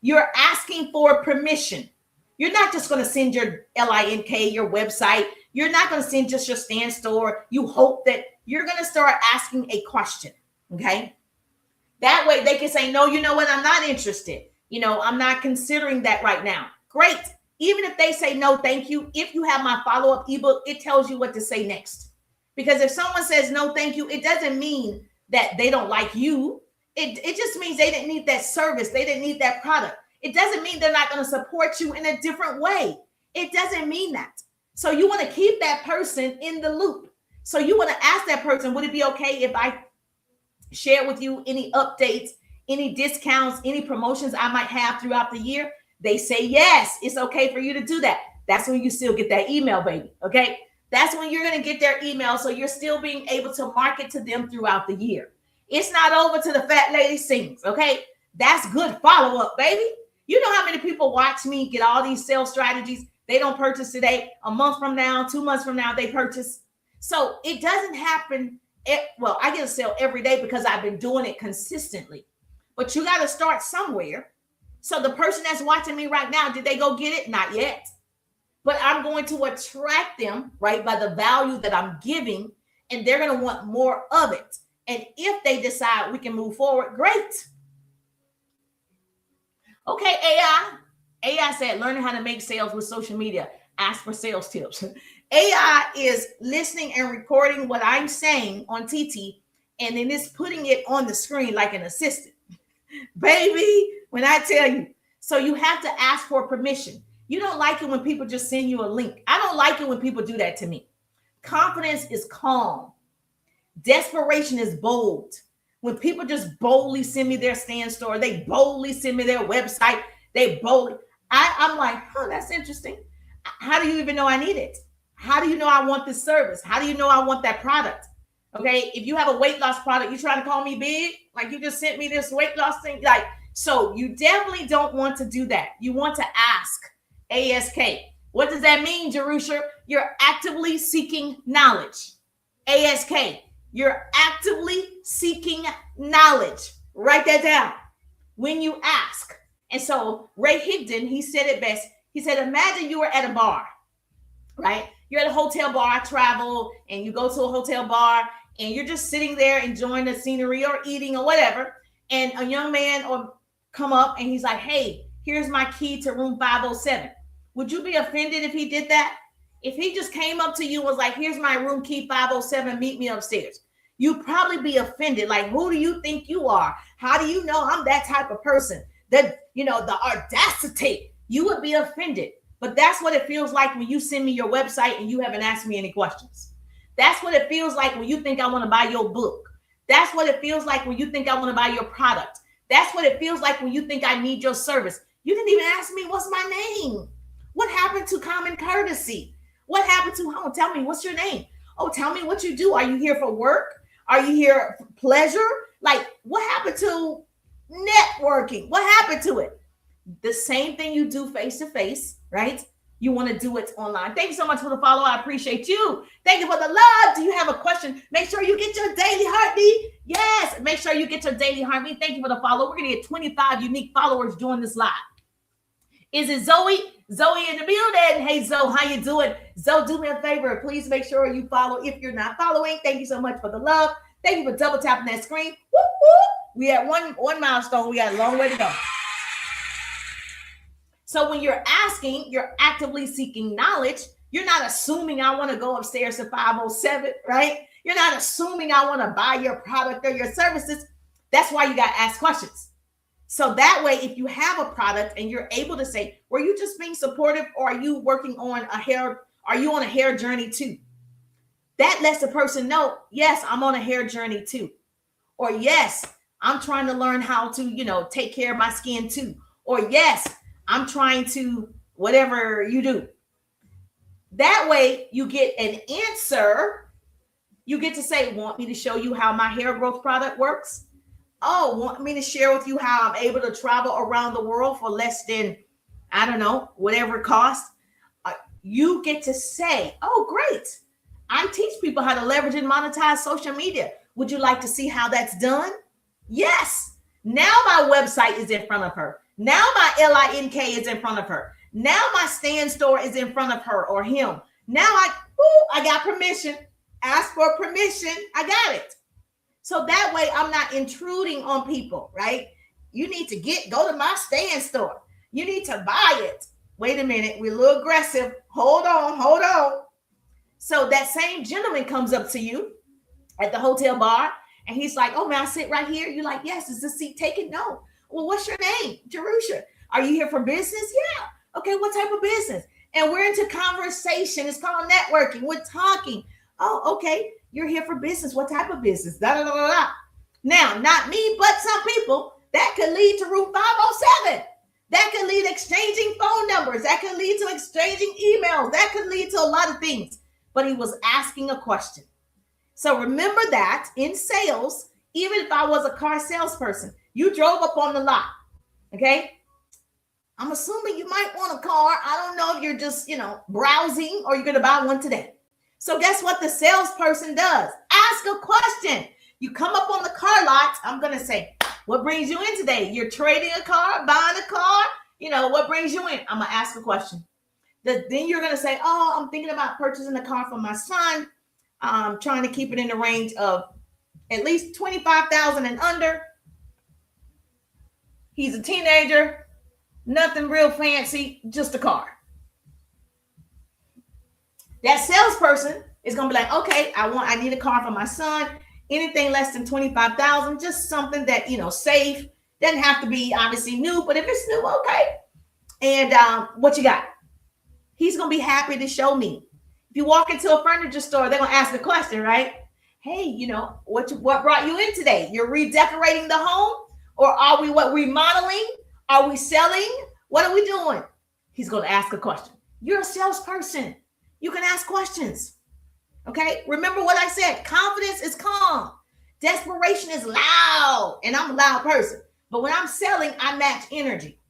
You're asking for permission. You're not just going to send your link, your website. You're not going to send just your stand store. You hope that you're going to start asking a question. Okay. That way they can say, no, you know what? I'm not interested. I'm not considering that right now. Great. Even if they say, no, thank you. If you have my follow-up ebook, it tells you what to say next. Because if someone says, no, thank you, it doesn't mean that they don't like you. It just means they didn't need that service. They didn't need that product. It doesn't mean they're not going to support you in a different way. It doesn't mean that. So you want to keep that person in the loop. So you want to ask that person, would it be okay share with you any updates, any discounts, any promotions I might have throughout the year? They say yes, it's okay for you to do that. That's when you still get that email, baby. Okay. That's when you're going to get their email. So you're still being able to market to them throughout the year. It's not over till the fat lady sings. Okay. That's good follow up, baby. You know how many people watch me get all these sales strategies? They don't purchase today. A month from now, 2 months from now, they purchase. So it doesn't happen. Well, I get a sale every day because I've been doing it consistently. But you got to start somewhere. So the person that's watching me right now, did they go get it? Not yet. But I'm going to attract them, right, by the value that I'm giving, and they're going to want more of it. And if they decide we can move forward, great. Okay, AI said, learning how to make sales with social media. Ask for sales tips. AI is listening and recording what I'm saying on TT, and then it's putting it on the screen like an assistant. Baby, when I tell you. So you have to ask for permission. You don't like it when people just send you a link. I don't like it when people do that to me. Confidence is calm. Desperation is bold. When people just boldly send me their stand store, they boldly send me their website, I'm like, oh, that's interesting. How do you even know I need it? How do you know I want this service? How do you know I want that product? Okay, if you have a weight loss product, you trying to call me big? Like you just sent me this weight loss thing? Like, so you definitely don't want to do that. You want to ask. What does that mean, Jerusha? You're actively seeking knowledge. ASK. You're actively seeking knowledge. Write that down. When you ask. And so Ray Higdon, he said it best. He said, imagine you were at a bar, right? You're at a hotel bar, travel, and you go to a hotel bar, and you're just sitting there enjoying the scenery or eating or whatever. And a young man will come up and he's like, hey, here's my key to room 507. Would you be offended if he did that? If he just came up to you and was like, here's my room key 507, meet me upstairs. You'd probably be offended. Like, who do you think you are? How do you know I'm that type of person? That, the audacity, you would be offended. But that's what it feels like when you send me your website and you haven't asked me any questions. That's what it feels like when you think I want to buy your book. That's what it feels like when you think I want to buy your product. That's what it feels like when you think I need your service. You didn't even ask me, what's my name? What happened to common courtesy? What happened to, tell me, what's your name? Oh, tell me what you do. Are you here for work? Are you here for pleasure? Like, what happened to networking? What happened to it? The same thing you do face to face, right? You want to do it online. Thank you so much for the follow. I appreciate you. Thank you for the love. Do you have a question? Make sure you get your daily heartbeat. Yes, make sure you get your daily heartbeat. Thank you for the follow. We're going to get 25 unique followers doing this live. Is it Zoe? Zoe in the building. Hey, Zoe, how you doing? Zoe, do me a favor. Please make sure you follow if you're not following. Thank you so much for the love. Thank you for double tapping that screen. Woo, woo. We at one milestone. We got a long way to go. So when you're asking, you're actively seeking knowledge. You're not assuming I want to go upstairs to 507, right? You're not assuming I want to buy your product or your services. That's why you got to ask questions. So that way, if you have a product and you're able to say, were you just being supportive, or are you working on are you on a hair journey too? That lets the person know, yes, I'm on a hair journey too. Or yes, I'm trying to learn how to, take care of my skin too. Or yes, I'm trying to whatever you do. That way you get an answer. You get to say, want me to show you how my hair growth product works? Oh, want me to share with you how I'm able to travel around the world for less than, I don't know, whatever it costs? You get to say, oh, great. I teach people how to leverage and monetize social media. Would you like to see how that's done? Yes. Now my website is in front of her. Now my LINK is in front of her. Now my stand store is in front of her or him. Now I got permission. Ask for permission. I got it. So that way I'm not intruding on people, right? You need to go to my stand store. You need to buy it. Wait a minute. We're a little aggressive. Hold on. So that same gentleman comes up to you at the hotel bar and he's like, oh, may I sit right here? You're like, yes. Is this seat taken? No. Well, what's your name? Jerusha. Are you here for business? Yeah. Okay. What type of business? And we're into conversation. It's called networking. We're talking. Oh, okay. You're here for business. What type of business? Da, da, da, da, da. Now, not me, but some people, that could lead to Route 507. That could lead to exchanging phone numbers. That could lead to exchanging emails. That could lead to a lot of things. But he was asking a question. So remember that in sales, even if I was a car salesperson, you drove up on the lot. Okay. I'm assuming you might want a car. I don't know if you're just, browsing or you're going to buy one today. So guess what the salesperson does? Ask a question. You come up on the car lot. I'm going to say, what brings you in today? You're trading a car, buying a car. What brings you in? I'm going to ask a question. Then you're going to say, oh, I'm thinking about purchasing a car for my son. I'm trying to keep it in the range of at least $25,000 and under. He's a teenager. Nothing real fancy, just a car. That salesperson is going to be like, okay, I need a car for my son. Anything less than $25,000, just something that, safe. Doesn't have to be obviously new, but if it's new, okay. And what you got? He's going to be happy to show me. If you walk into a furniture store, they're going to ask the question, right? Hey, what brought you in today? You're redecorating the home? Or are we remodeling? Are we selling? What are we doing? He's going to ask a question. You're a salesperson. You can ask questions. Okay? Remember what I said. Confidence is calm. Desperation is loud. And I'm a loud person. But when I'm selling, I match energy.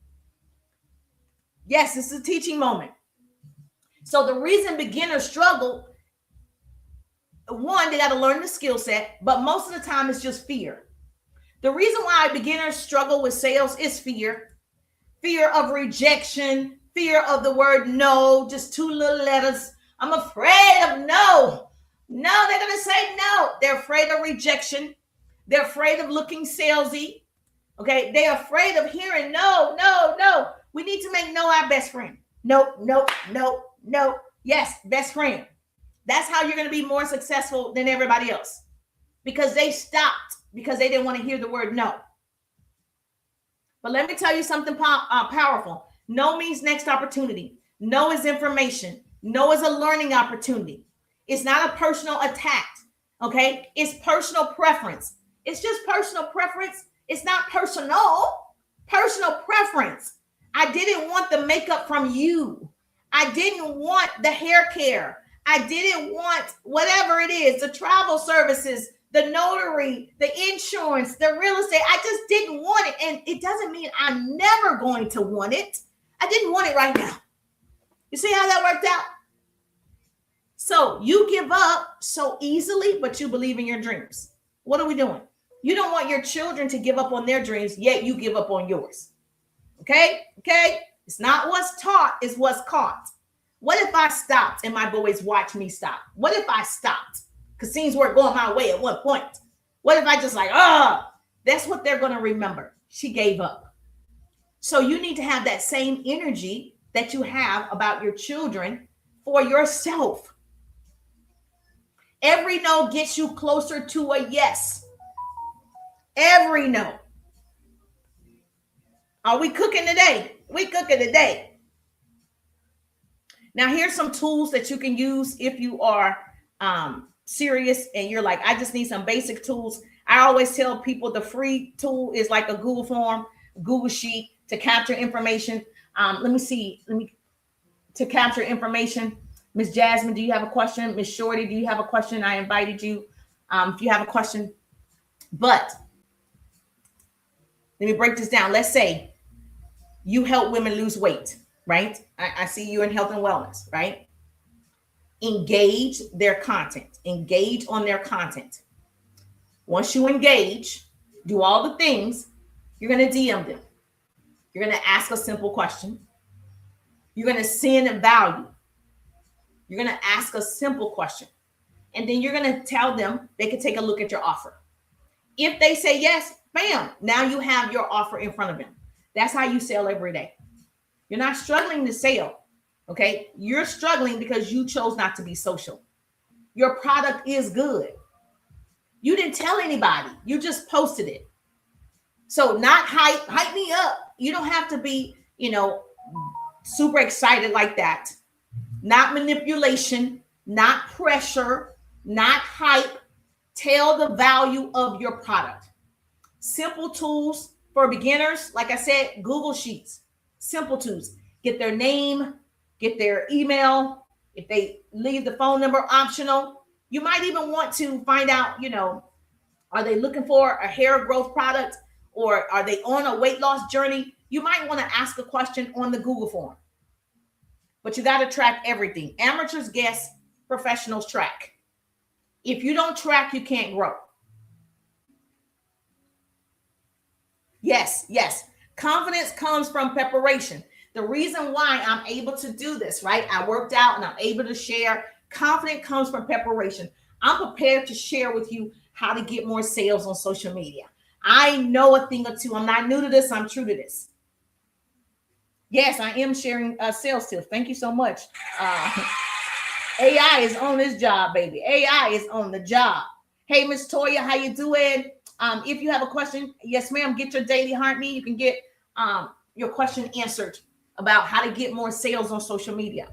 Yes, this is a teaching moment. So the reason beginners struggle, one, they got to learn the skill set. But most of the time, it's just fear. The reason why beginners struggle with sales is fear. Fear of rejection. Fear of the word no. Just two little letters. I'm afraid of no. No, they're going to say no. They're afraid of rejection. They're afraid of looking salesy. Okay. They're afraid of hearing no, no, no. We need to make no our best friend. No, no, no, no. Yes, best friend. That's how you're going to be more successful than everybody else. Because they stopped because they didn't want to hear the word no. But let me tell you something powerful. No means next opportunity. No is information. No is a learning opportunity. It's not a personal attack. Okay. It's personal preference. It's just personal preference. It's not personal preference. I didn't want the makeup from you. I didn't want the hair care. I didn't want whatever it is, the travel services, the notary, the insurance, the real estate. I just didn't want it. And it doesn't mean I'm never going to want it. I didn't want it right now. You see how that worked out? So you give up so easily, but you believe in your dreams. What are we doing? You don't want your children to give up on their dreams, yet you give up on yours. Okay? It's not what's taught, it's what's caught. What if I stopped and my boys watch me stop? What if I stopped? Because things weren't going my way at one point. What if I just that's what they're going to remember. She gave up. So you need to have that same energy that you have about your children for yourself. Every no gets you closer to a yes. Every no. Are we cooking today? We cooking today. Now, here's some tools that you can use if you are serious and you're like, I just need some basic tools. I always tell people the free tool is like a Google form, Google sheet to capture information. To capture information. Miss Jasmine, do you have a question? Miss Shorty, do you have a question? I invited you. If you have a question, but let me break this down. Let's say you help women lose weight, right? I see you in health and wellness, right? Engage their content. Engage on their content. Once you engage, do all the things, you're going to DM them. You're going to ask a simple question. You're going to send value. You're going to ask a simple question. And then you're going to tell them they can take a look at your offer. If they say yes, bam, now you have your offer in front of them. That's how you sell every day. You're not struggling to sell, okay? You're struggling because you chose not to be social. Your product is good. You didn't tell anybody. You just posted it. So not hype me up. You don't have to be, super excited like that. Not manipulation, not pressure, not hype. Tell the value of your product. Simple tools for beginners. Like I said, Google Sheets, simple tools. Get their name, get their email. If they leave the phone number optional, you might even want to find out, are they looking for a hair growth product or are they on a weight loss journey? You might want to ask a question on the Google form. But you got to track everything. Amateurs guess, professionals track. If you don't track, you can't grow. Yes. Confidence comes from preparation. The reason why I'm able to do this, right? I worked out and I'm able to share. Confidence comes from preparation. I'm prepared to share with you how to get more sales on social media. I know a thing or two. I'm not new to this. I'm true to this. Yes, I am sharing sales tips. Thank you so much. AI is on this job, baby. AI is on the job. Hey, Miss Toya, how you doing? If you have a question, yes, ma'am, get your daily heart me. You can get your question answered about how to get more sales on social media.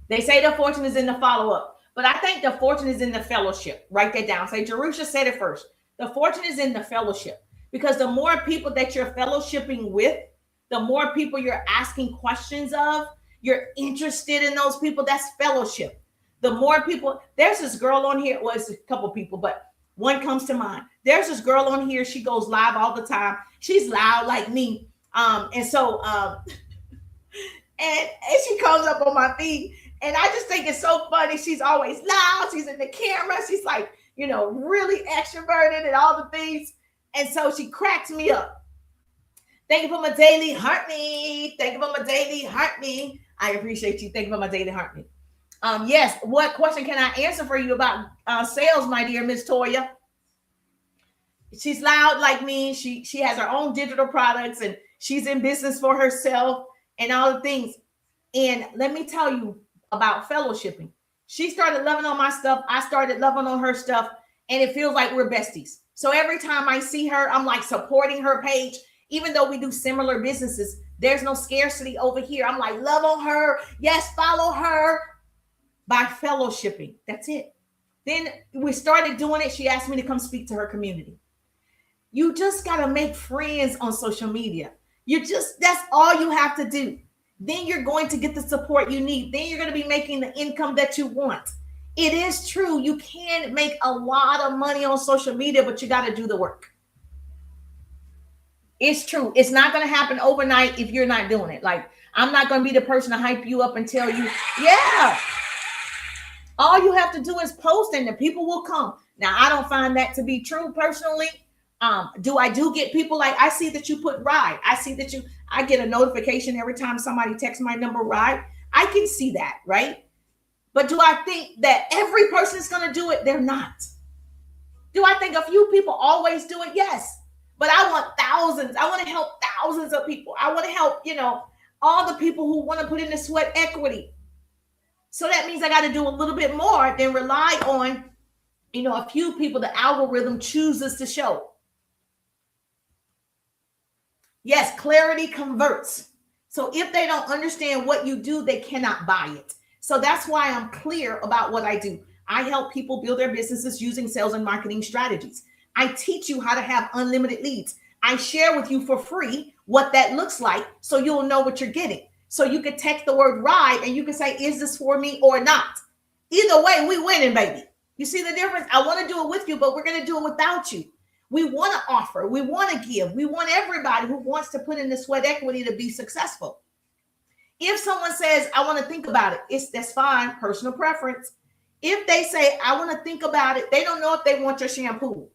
They say the fortune is in the follow-up, but I think the fortune is in the fellowship. Write that down. Say, Jerusha said it first. The fortune is in the fellowship, because the more people that you're fellowshipping with, the more people you're asking questions of, you're interested in those people. That's fellowship. The more people, there's this girl on here, well, it's a couple people, but one comes to mind. There's this girl on here. She goes live all the time. She's loud like me. And she comes up on my feed. And I just think it's so funny. She's always loud. She's in the camera. She's like, really extroverted and all the things. And so she cracks me up. Thank you for my daily heart me. Thank you for my daily heart me. I appreciate you. Thank you for my daily heart me. Yes. What question can I answer for you about sales, my dear Miss Toya? She's loud like me. She has her own digital products and she's in business for herself and all the things. And let me tell you about fellowshipping. She started loving on my stuff. I started loving on her stuff. And it feels like we're besties. So every time I see her, I'm like supporting her page. Even though we do similar businesses, there's no scarcity over here. I'm like, love on her. Yes, follow her. By fellowshipping. That's it. Then we started doing it. She asked me to come speak to her community. You just got to make friends on social media. That's all you have to do. Then you're going to get the support you need. Then you're going to be making the income that you want. It is true. You can make a lot of money on social media, but you got to do the work. It's true. It's not going to happen overnight if you're not doing it. Like, I'm not going to be the person to hype you up and tell you, yeah. All you have to do is post and the people will come. Now, I don't find that to be true personally. Do get people like, I see that you put ride. I see that I get a notification every time somebody texts my number ride. I can see that, right? But do I think that every person is going to do it? They're not. Do I think a few people always do it? Yes. But I want thousands. I want to help thousands of people. I want to help, all the people who want to put in the sweat equity. So that means I got to do a little bit more than rely on, a few people the algorithm chooses to show. Yes, clarity converts. So if they don't understand what you do, they cannot buy it. So that's why I'm clear about what I do. I help people build their businesses using sales and marketing strategies. I teach you how to have unlimited leads. I share with you for free what that looks like so you'll know what you're getting. So you can text the word ride and you can say, is this for me or not? Either way, we winning, baby. You see the difference? I want to do it with you, but we're going to do it without you. We want to offer. We want to give. We want everybody who wants to put in the sweat equity to be successful. If someone says, I want to think about it, that's fine, personal preference. If they say, I want to think about it, they don't know if they want your shampoo.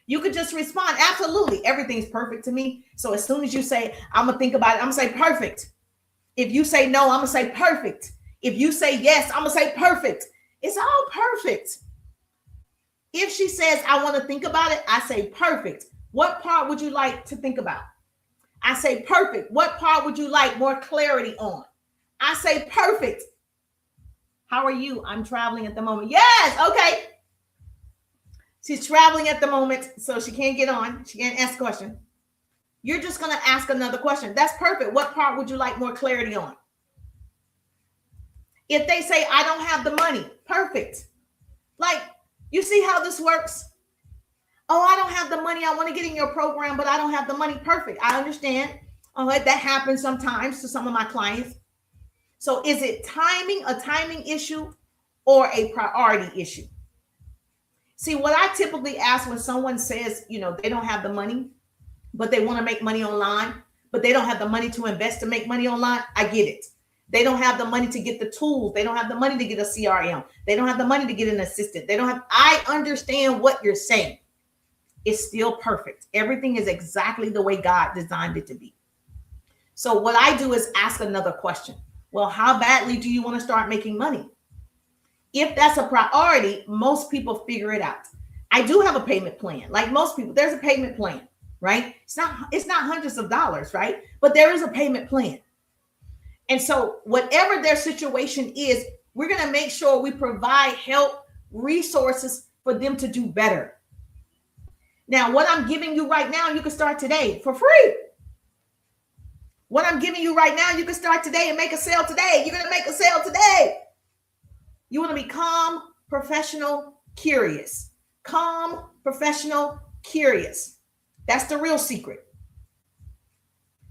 You could just respond, absolutely, everything's perfect to me. So as soon as you say, I'm going to think about it, I'm going to say perfect. If you say no, I'm going to say perfect. If you say yes, I'm going to say perfect. It's all perfect. If she says, I want to think about it, I say perfect. What part would you like to think about? I say perfect. What part would you like more clarity on? I say perfect. How are you? I'm traveling at the moment. Yes, okay. She's traveling at the moment, so she can't get on. She can't ask a question. You're just going to ask another question. That's perfect. What part would you like more clarity on? If they say, I don't have the money, perfect. Like, you see how this works? Oh, I don't have the money. I want to get in your program, but I don't have the money. Perfect. I understand. That happens sometimes to some of my clients. So is it a timing issue or a priority issue? See, what I typically ask when someone says, they don't have the money, but they want to make money online, but they don't have the money to invest to make money online, I get it. They don't have the money to get the tools. They don't have the money to get a CRM. They don't have the money to get an assistant. I understand what you're saying. It's still perfect. Everything is exactly the way God designed it to be. So what I do is ask another question. Well, how badly do you want to start making money? If that's a priority, most people figure it out. I do have a payment plan. Like most people, there's a payment plan, right? It's not hundreds of dollars, right? But there is a payment plan. And so whatever their situation is, we're going to make sure we provide help, resources for them to do better. Now, what I'm giving you right now, you can start today for free. What I'm giving you right now, you can start today and make a sale today. You're going to make a sale today. You want to be calm, professional, curious. Calm, professional, curious. That's the real secret.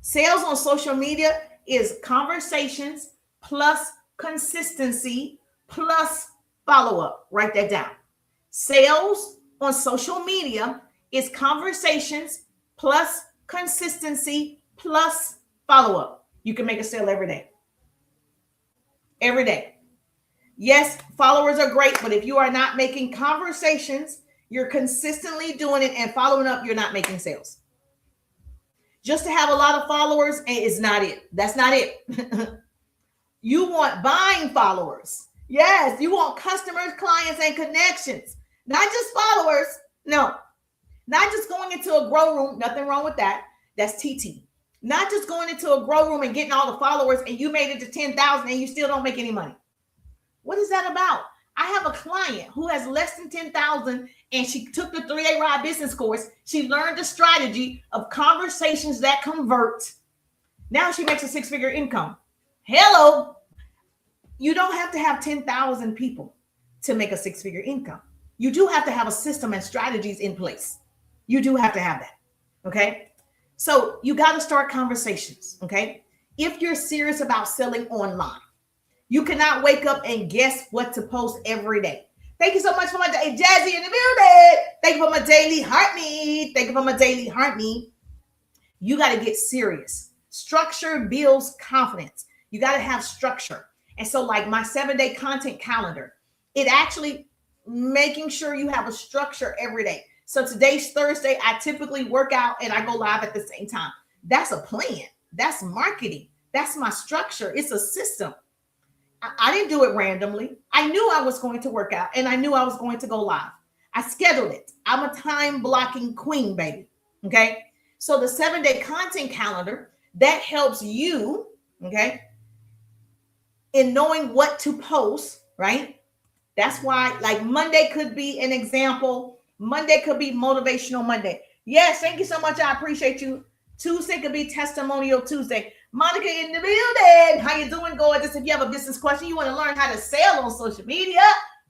Sales on social media is conversations plus consistency plus follow-up. Write that down. Sales on social media is conversations plus consistency plus follow-up. You can make a sale every day. Every day. Yes, followers are great, but if you are not making conversations, you're consistently doing it and following up, you're not making sales. Just to have a lot of followers is not it. That's not it. You want buying followers. Yes, you want customers, clients, and connections. Not just followers. No. Not just going into a grow room. Nothing wrong with that. That's TT. Not just going into a grow room and getting all the followers and you made it to 10,000 and you still don't make any money. What is that about? I have a client who has less than 10,000 and she took the 3A Ride business course. She learned the strategy of conversations that convert. Now she makes a six-figure income. Hello. You don't have to have 10,000 people to make a six-figure income. You do have to have a system and strategies in place. You do have to have that. Okay. So you got to start conversations. Okay. If you're serious about selling online, you cannot wake up and guess what to post every day. Thank you so much for my day. Jazzy in the building. Thank you for my daily heartbeat. Thank you for my daily heartbeat. You got to get serious. Structure builds confidence. You got to have structure. And so like my 7-day content calendar, it actually making sure you have a structure every day. So today's Thursday. I typically work out and I go live at the same time. That's a plan. That's marketing. That's my structure. It's a system. I didn't do it randomly. I knew I was going to work out and I knew I was going to go live. I scheduled it. I'm a time blocking queen, baby. Okay. So the 7-day content calendar, that helps you, okay, in knowing what to post, right? That's why like Monday could be an example. Monday could be motivational Monday. Yes. Thank you so much. I appreciate you. Tuesday could be testimonial Tuesday. Monica in the building. How you doing, gorgeous? If you have a business question, you want to learn how to sell on social media,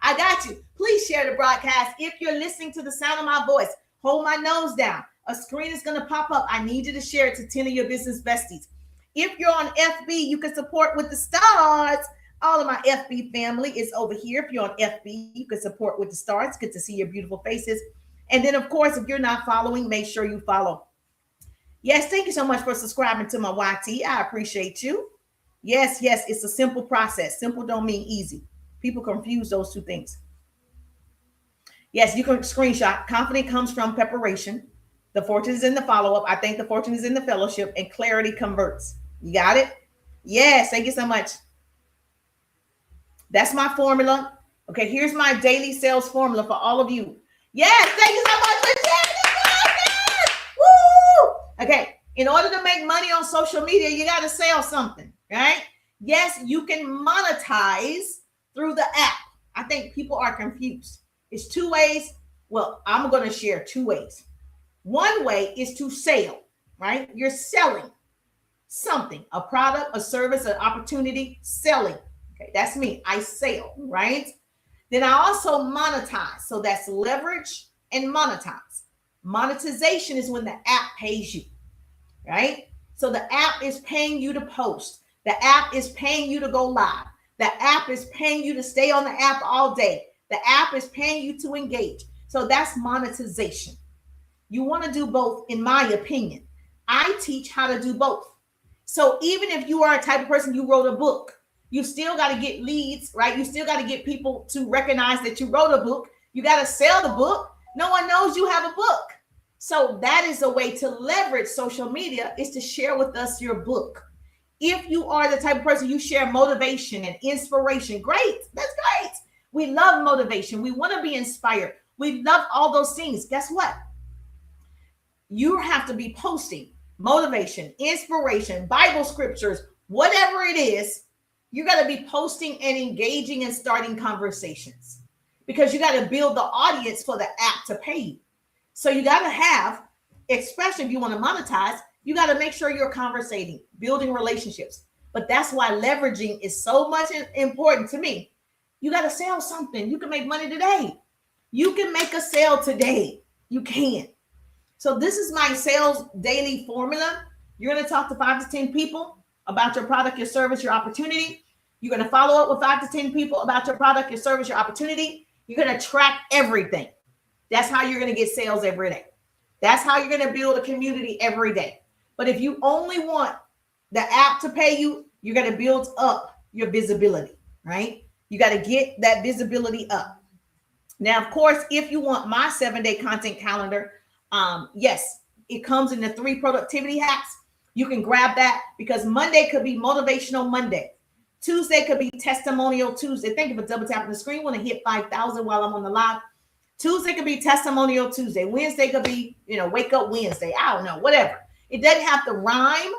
I got you. Please share the broadcast. If you're listening to the sound of my voice, hold my nose down. A screen is going to pop up. I need you to share it to 10 of your business besties. If you're on FB, you can support with the stars. All of my FB family is over here. If you're on FB, you can support with the stars. Good to see your beautiful faces. And then, of course, if you're not following, make sure you follow. Yes, thank you so much for subscribing to my YT. I appreciate you. Yes, it's a simple process. Simple don't mean easy. People confuse those two things. Yes, you can screenshot. Confidence comes from preparation. The fortune is in the follow-up. I think the fortune is in the fellowship, and clarity converts. You got it? Yes, thank you so much. That's my formula. Okay, here's my daily sales formula for all of you. Yes, thank you so much for sharing this. Woo! Okay, in order to make money on social media, you got to sell something, right? Yes, you can monetize through the app. I think people are confused. It's two ways. Well, I'm going to share two ways. One way is to sell, right? You're selling something, a product, a service, an opportunity, selling. Okay, that's me. I sell, right? Then I also monetize. So that's leverage and monetize. Monetization is when the app pays you, right? So the app is paying you to post. The app is paying you to go live. The app is paying you to stay on the app all day. The app is paying you to engage. So that's monetization. You want to do both, in my opinion. I teach how to do both. So even if you are a type of person, you wrote a book, you still got to get leads, right? You still got to get people to recognize that you wrote a book. You got to sell the book. No one knows you have a book. So that is a way to leverage social media, is to share with us your book. If you are the type of person you share motivation and inspiration, great. That's great. We love motivation. We want to be inspired. We love all those things. Guess what? You have to be posting motivation, inspiration, Bible scriptures, whatever it is. You got to be posting and engaging and starting conversations, because you got to build the audience for the app to pay you. So you got to have, especially if you want to monetize, you got to make sure you're conversating, building relationships. But that's why leveraging is so much important to me. You got to sell something. You can make money today. You can make a sale today. You can. So this is my sales daily formula. You're going to talk to 5 to 10 people about your product, your service, your opportunity. You're going to follow up with 5 to 10 people about your product, your service, your opportunity. You're going to track everything. That's how you're going to get sales every day. That's how you're going to build a community every day. But if you only want the app to pay you, you're going to build up your visibility, right? You got to get that visibility up. Now, of course, if you want my 7-day content calendar, yes, it comes in the 3 productivity hacks. You can grab that, because Monday could be motivational Monday. Tuesday could be testimonial Tuesday. Thank you for double tapping the screen. Want to hit 5,000 while I'm on the live. Tuesday could be testimonial Tuesday. Wednesday could be, wake up Wednesday. I don't know, whatever. It doesn't have to rhyme,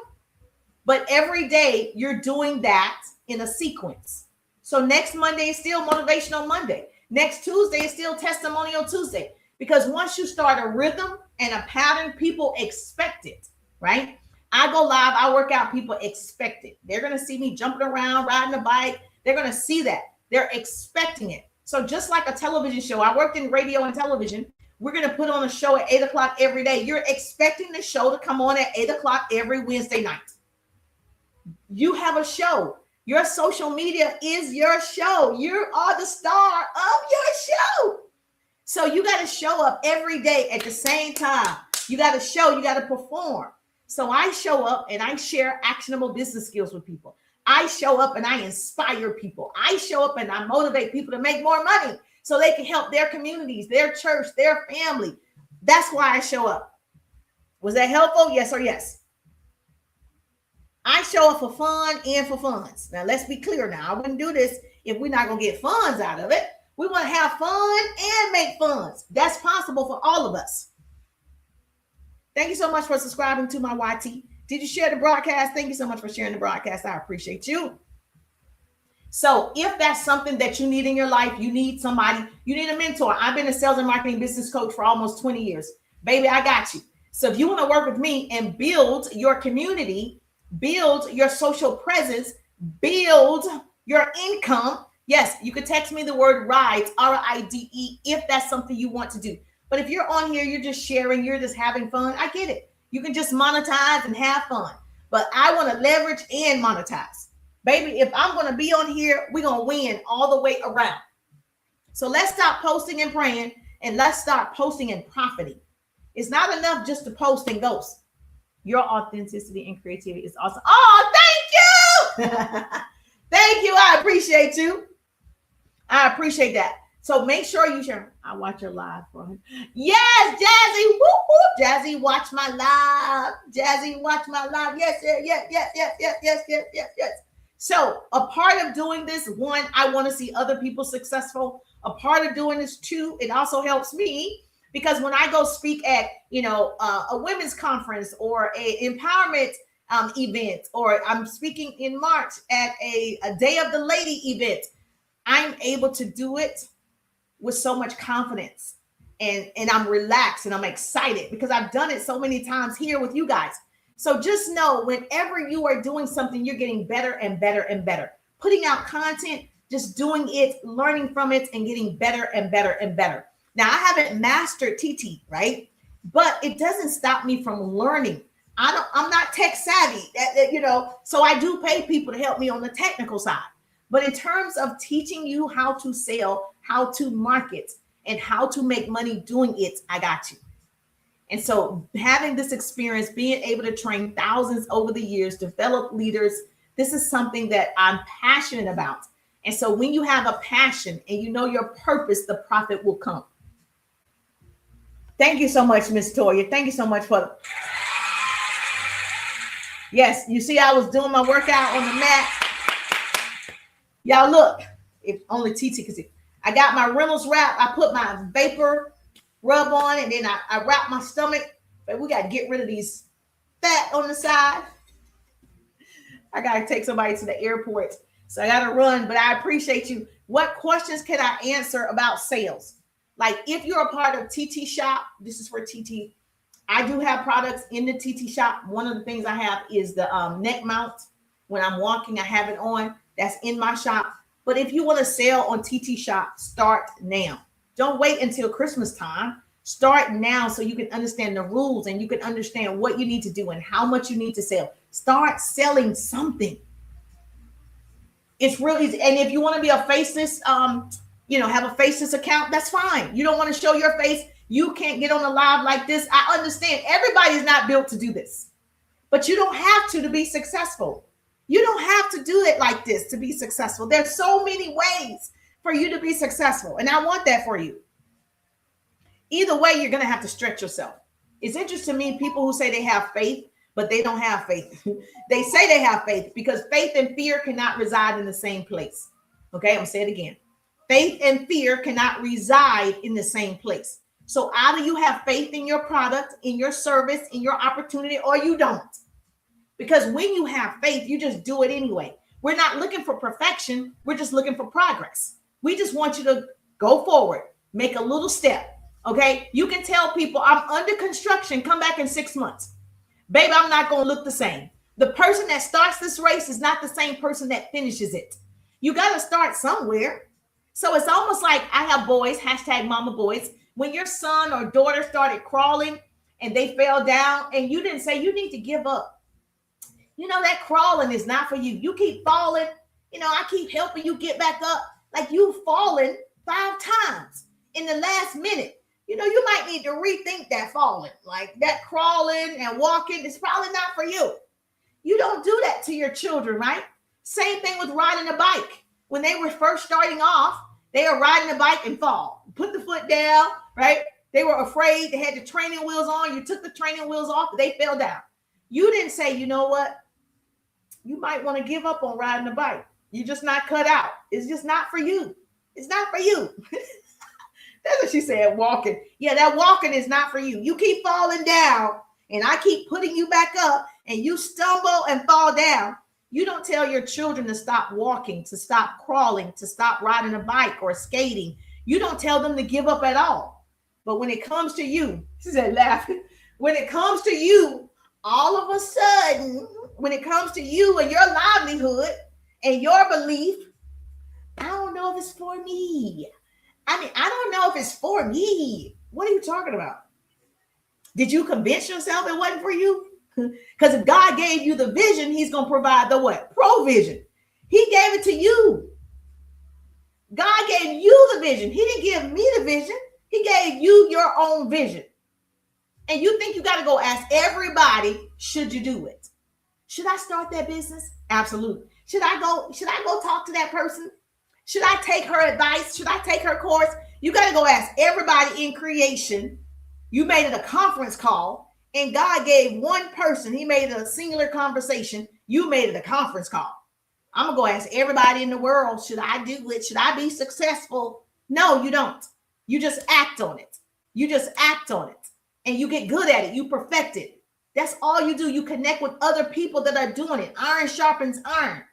but every day you're doing that in a sequence. So next Monday is still motivational Monday. Next Tuesday is still testimonial Tuesday. Because once you start a rhythm and a pattern, people expect it, right? I go live, I work out, people expect it. They're going to see me jumping around, riding a bike. They're going to see that. They're expecting it. So just like a television show, I worked in radio and television. We're going to put on a show at 8 o'clock every day. You're expecting the show to come on at 8 o'clock every Wednesday night. You have a show. Your social media is your show. You are the star of your show. So you got to show up every day at the same time. You got to show, you got to perform. So I show up and I share actionable business skills with people. I show up and I inspire people. I show up and I motivate people to make more money so they can help their communities, their church, their family. That's why I show up. Was that helpful? Yes or yes? I show up for fun and for funds. Now, let's be clear now. I wouldn't do this if we're not going to get funds out of it. We want to have fun and make funds. That's possible for all of us. Thank you so much for subscribing to my YT. Did you share the broadcast? Thank you so much for sharing the broadcast. I appreciate you. So if that's something that you need in your life, you need somebody, you need a mentor. I've been a sales and marketing business coach for almost 20 years. Baby, I got you. So if you want to work with me and build your community, build your social presence, build your income, yes, you could text me the word RIDE, RIDE, if that's something you want to do. But if you're on here, you're just sharing, you're just having fun, I get it. You can just monetize and have fun. But I want to leverage and monetize. Baby, if I'm going to be on here, we're going to win all the way around. So let's stop posting and praying, and let's start posting and profiting. It's not enough just to post and ghost. Your authenticity and creativity is awesome. Oh, thank you. Thank you. I appreciate you. I appreciate that. So make sure you share. I watch your live for him. Yes, Jazzy. Whoop, whoop. Jazzy, watch my live. Jazzy, watch my live. Yes, yes. So a part of doing this, one, I want to see other people successful. A part of doing this, two, it also helps me because when I go speak at, a women's conference or a empowerment event, or I'm speaking in March at a Day of the Lady event, I'm able to do it with so much confidence and I'm relaxed and I'm excited because I've done it so many times here with you guys. So just know whenever you are doing something, you're getting better and better and better. Putting out content, just doing it, learning from it and getting better and better and better. Now, I haven't mastered TT, right? but it doesn't stop me from learning. I'm not tech savvy, so I do pay people to help me on the technical side. But in terms of teaching you how to sell, how to market, and how to make money doing it, I got you. And so having this experience, being able to train thousands over the years, develop leaders, this is something that I'm passionate about. And so when you have a passion and you know your purpose, the profit will come. Thank you so much, Miss Toya. Thank you so much for. Yes, you see, I was doing my workout on the mat. Y'all look, if only TT could see. I got my Reynolds wrap. I put my vapor rub on, and then I wrap my stomach. But we got to get rid of these fat on the side. I got to take somebody to the airport, so I got to run. But I appreciate you. What questions can I answer about sales? Like if you're a part of TT Shop, this is for TT. I do have products in the TT Shop. One of the things I have is the neck mount. When I'm walking, I have it on. That's in my shop. But if you want to sell on TT Shop, start now. Don't wait until Christmas time. Start now so you can understand the rules and you can understand what you need to do and how much you need to sell. Start selling something. It's really easy. And if you want to be a faceless, have a faceless account, that's fine. You don't want to show your face. You can't get on a live like this. I understand everybody's not built to do this, but you don't have to be successful. You don't have to do it like this to be successful. There's so many ways for you to be successful. And I want that for you. Either way, you're going to have to stretch yourself. It's interesting to me, people who say they have faith, but they don't have faith. They say they have faith because faith and fear cannot reside in the same place. Okay, I'm going to say it again. Faith and fear cannot reside in the same place. So either you have faith in your product, in your service, in your opportunity, or you don't. Because when you have faith, you just do it anyway. We're not looking for perfection. We're just looking for progress. We just want you to go forward, make a little step. Okay. You can tell people I'm under construction. Come back in 6 months. Baby, I'm not going to look the same. The person that starts this race is not the same person that finishes it. You got to start somewhere. So it's almost like I have boys, hashtag mama boys. When your son or daughter started crawling and they fell down and you didn't say you need to give up. That crawling is not for you. You keep falling. I keep helping you get back up. Like you've fallen 5 times in the last minute. You might need to rethink that falling. Like that crawling and walking is probably not for you. You don't do that to your children, right? Same thing with riding a bike. When they were first starting off, they are riding a bike and fall. Put the foot down, right? They were afraid. They had the training wheels on. You took the training wheels off. They fell down. You didn't say, you know what? You might want to give up on riding a bike. You're just not cut out. It's just not for you. It's not for you. That's what she said, walking. Yeah, that walking is not for you. You keep falling down and I keep putting you back up and you stumble and fall down. You don't tell your children to stop walking, to stop crawling, to stop riding a bike or skating. You don't tell them to give up at all. But when it comes to you, she said, laughing, when it comes to you, all of a sudden, when it comes to you and your livelihood and your belief, I don't know if it's for me. I don't know if it's for me. What are you talking about? Did you convince yourself it wasn't for you? Because if God gave you the vision, he's going to provide the what? Provision. He gave it to you. God gave you the vision. He didn't give me the vision. He gave you your own vision. And you think you got to go ask everybody, should you do it? Should I start that business? Absolutely. Should I go talk to that person? Should I take her advice? Should I take her course? You got to go ask everybody in creation. You made it a conference call and God gave one person. He made it a singular conversation. You made it a conference call. I'm going to go ask everybody in the world, should I do it? Should I be successful? No, you don't. You just act on it. You just act on it and you get good at it. You perfect it. That's all you do. You connect with other people that are doing it. Iron sharpens iron.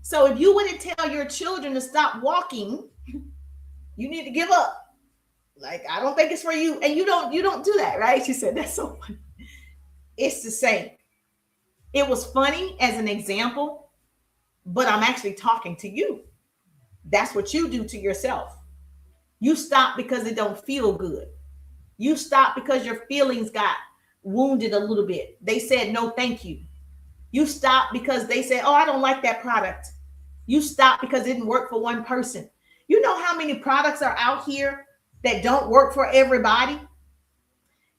So if you wouldn't tell your children to stop walking, you need to give up. Like, I don't think it's for you. And you don't do that, right? She said, that's so funny. It's the same. It was funny as an example, but I'm actually talking to you. That's what you do to yourself. You stop because it don't feel good. You stopped because your feelings got wounded a little bit. They said, no, thank you. You stopped because they said, oh, I don't like that product. You stopped because it didn't work for one person. You know how many products are out here that don't work for everybody?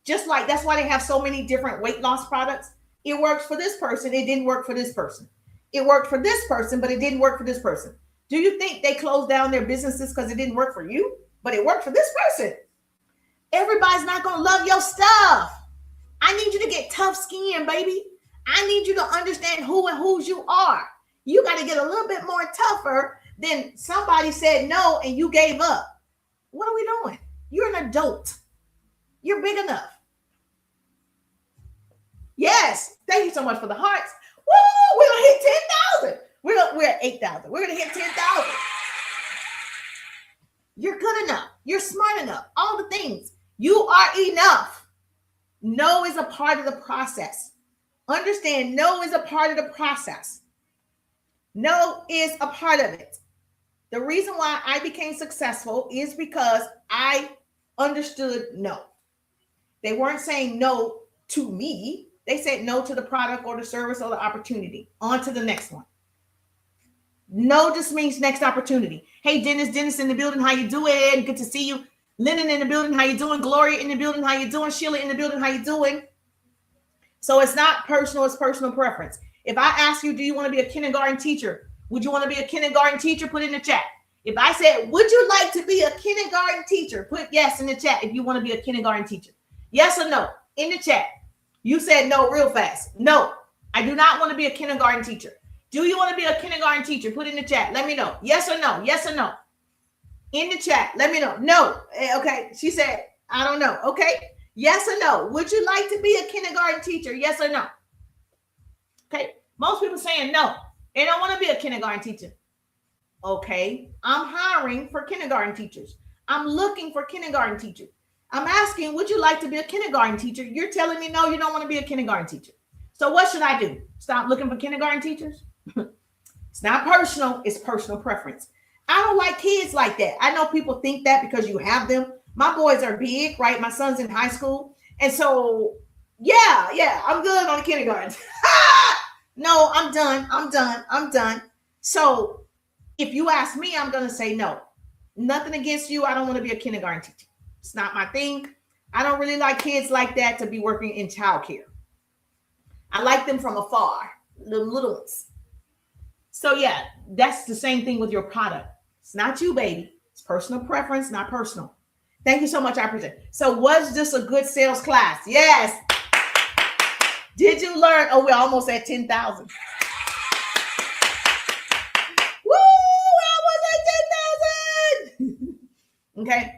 Just like that's why they have so many different weight loss products. It works for this person. It didn't work for this person. It worked for this person, but it didn't work for this person. Do you think they closed down their businesses because it didn't work for you, but it worked for this person? Everybody's not going to love your stuff. I need you to get tough skin, baby. I need you to understand who and whose you are. You got to get a little bit more tougher than somebody said no and you gave up. What are we doing? You're an adult. You're big enough. Yes. Thank you so much for the hearts. Woo! We're going to hit 10,000. We're at 8,000. We're going to hit 10,000. You're good enough. You're smart enough. All the things. You are enough. No is a part of the process. Understand, no is a part of the process. No is a part of it. The reason why I became successful is because I understood no. They weren't saying no to me. They said no to the product or the service or the opportunity. On to the next one. No just means next opportunity. Hey, Dennis in the building. How you doing? Good to see you. Lennon in the building. How you doing? Gloria in the building. How you doing? Sheila in the building. How you doing? So it's not personal. It's personal preference. If I ask you, do you want to be a kindergarten teacher? Would you want to be a kindergarten teacher? Put it in the chat. If I said, would you like to be a kindergarten teacher? Put yes in the chat if you want to be a kindergarten teacher. Yes or no in the chat. You said no real fast. No, I do not want to be a kindergarten teacher. Do you want to be a kindergarten teacher? Put it in the chat. Let me know. Yes or no? Yes or no? In the chat. Let me know. No. Okay. She said, I don't know. Okay. Yes or no? Would you like to be a kindergarten teacher? Yes or no? Okay. Most people saying no. They don't want to be a kindergarten teacher. Okay. I'm hiring for kindergarten teachers. I'm looking for kindergarten teachers. I'm asking, would you like to be a kindergarten teacher? You're telling me no, you don't want to be a kindergarten teacher. So what should I do? Stop looking for kindergarten teachers? It's not personal. It's personal preference. I don't like kids like that. I know people think that because you have them. My boys are big, right? My son's in high school. And so, yeah, I'm good on the kindergarten. No, I'm done. So if you ask me, I'm going to say no. Nothing against you. I don't want to be a kindergarten teacher. It's not my thing. I don't really like kids like that to be working in childcare. I like them from afar, little ones. So yeah, that's the same thing with your product. It's not you, baby. It's personal preference, not personal. Thank you so much. I appreciate it. So was this a good sales class? Yes. Did you learn? Oh, we're almost at 10,000. Woo! We're almost at 10,000. Okay.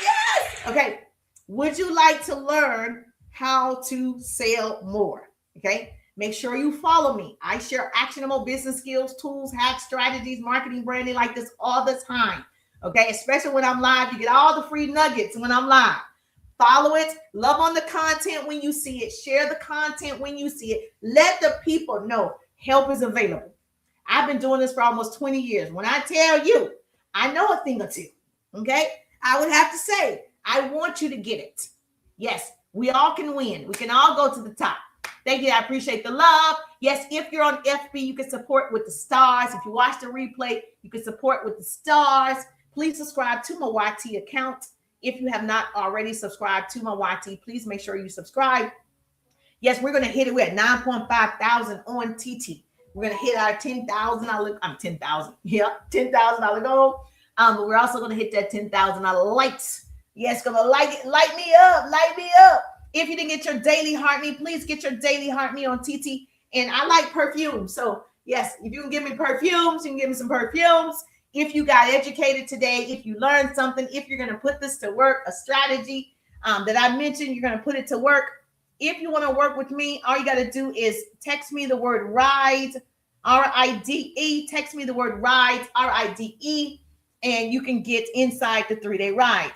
Yes. Okay. Would you like to learn how to sell more? Okay. Make sure you follow me. I share actionable business skills, tools, hacks, strategies, marketing, branding like this all the time. Okay. Especially when I'm live, you get all the free nuggets when I'm live. Follow it. Love on the content when you see it. Share the content when you see it. Let the people know help is available. I've been doing this for almost 20 years. When I tell you, I know a thing or two. Okay. I would have to say, I want you to get it. Yes, we all can win. We can all go to the top. Thank you. I appreciate the love. Yes, if you're on FB, you can support with the stars. If you watch the replay, you can support with the stars. Please subscribe to my YT account. If you have not already subscribed to my YT, please make sure you subscribe. Yes, we're going to hit it. We're at 9.5 thousand on TT. We're going to hit our $10,000. I'm 10,000. Yeah, $10,000 goal. But we're also going to hit that $10,000 likes. Yes, gonna light me up. If you didn't get your daily heart me, please get your daily heart me on TT. And I like perfume. So yes, if you can give me perfumes, you can give me some perfumes. If you got educated today, if you learned something, if you're gonna put this to work, a strategy that I mentioned, you're gonna put it to work. If you want to work with me, all you got to do is text me the word RIDE, RIDE. Text me the word RIDE, RIDE, and you can get inside the 3-day ride.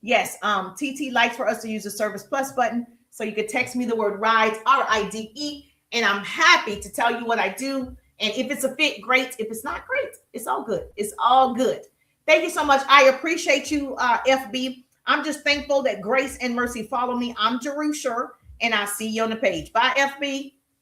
Yes, TT likes for us to use the Service Plus button. So you can text me the word RIDE, RIDE, and I'm happy to tell you what I do And if it's a fit, great. If it's not, great. It's all good. It's all good. Thank you so much. I appreciate you, FB. I'm just thankful that grace and mercy follow me. I'm Jerusha, and I'll see you on the page. Bye, FB.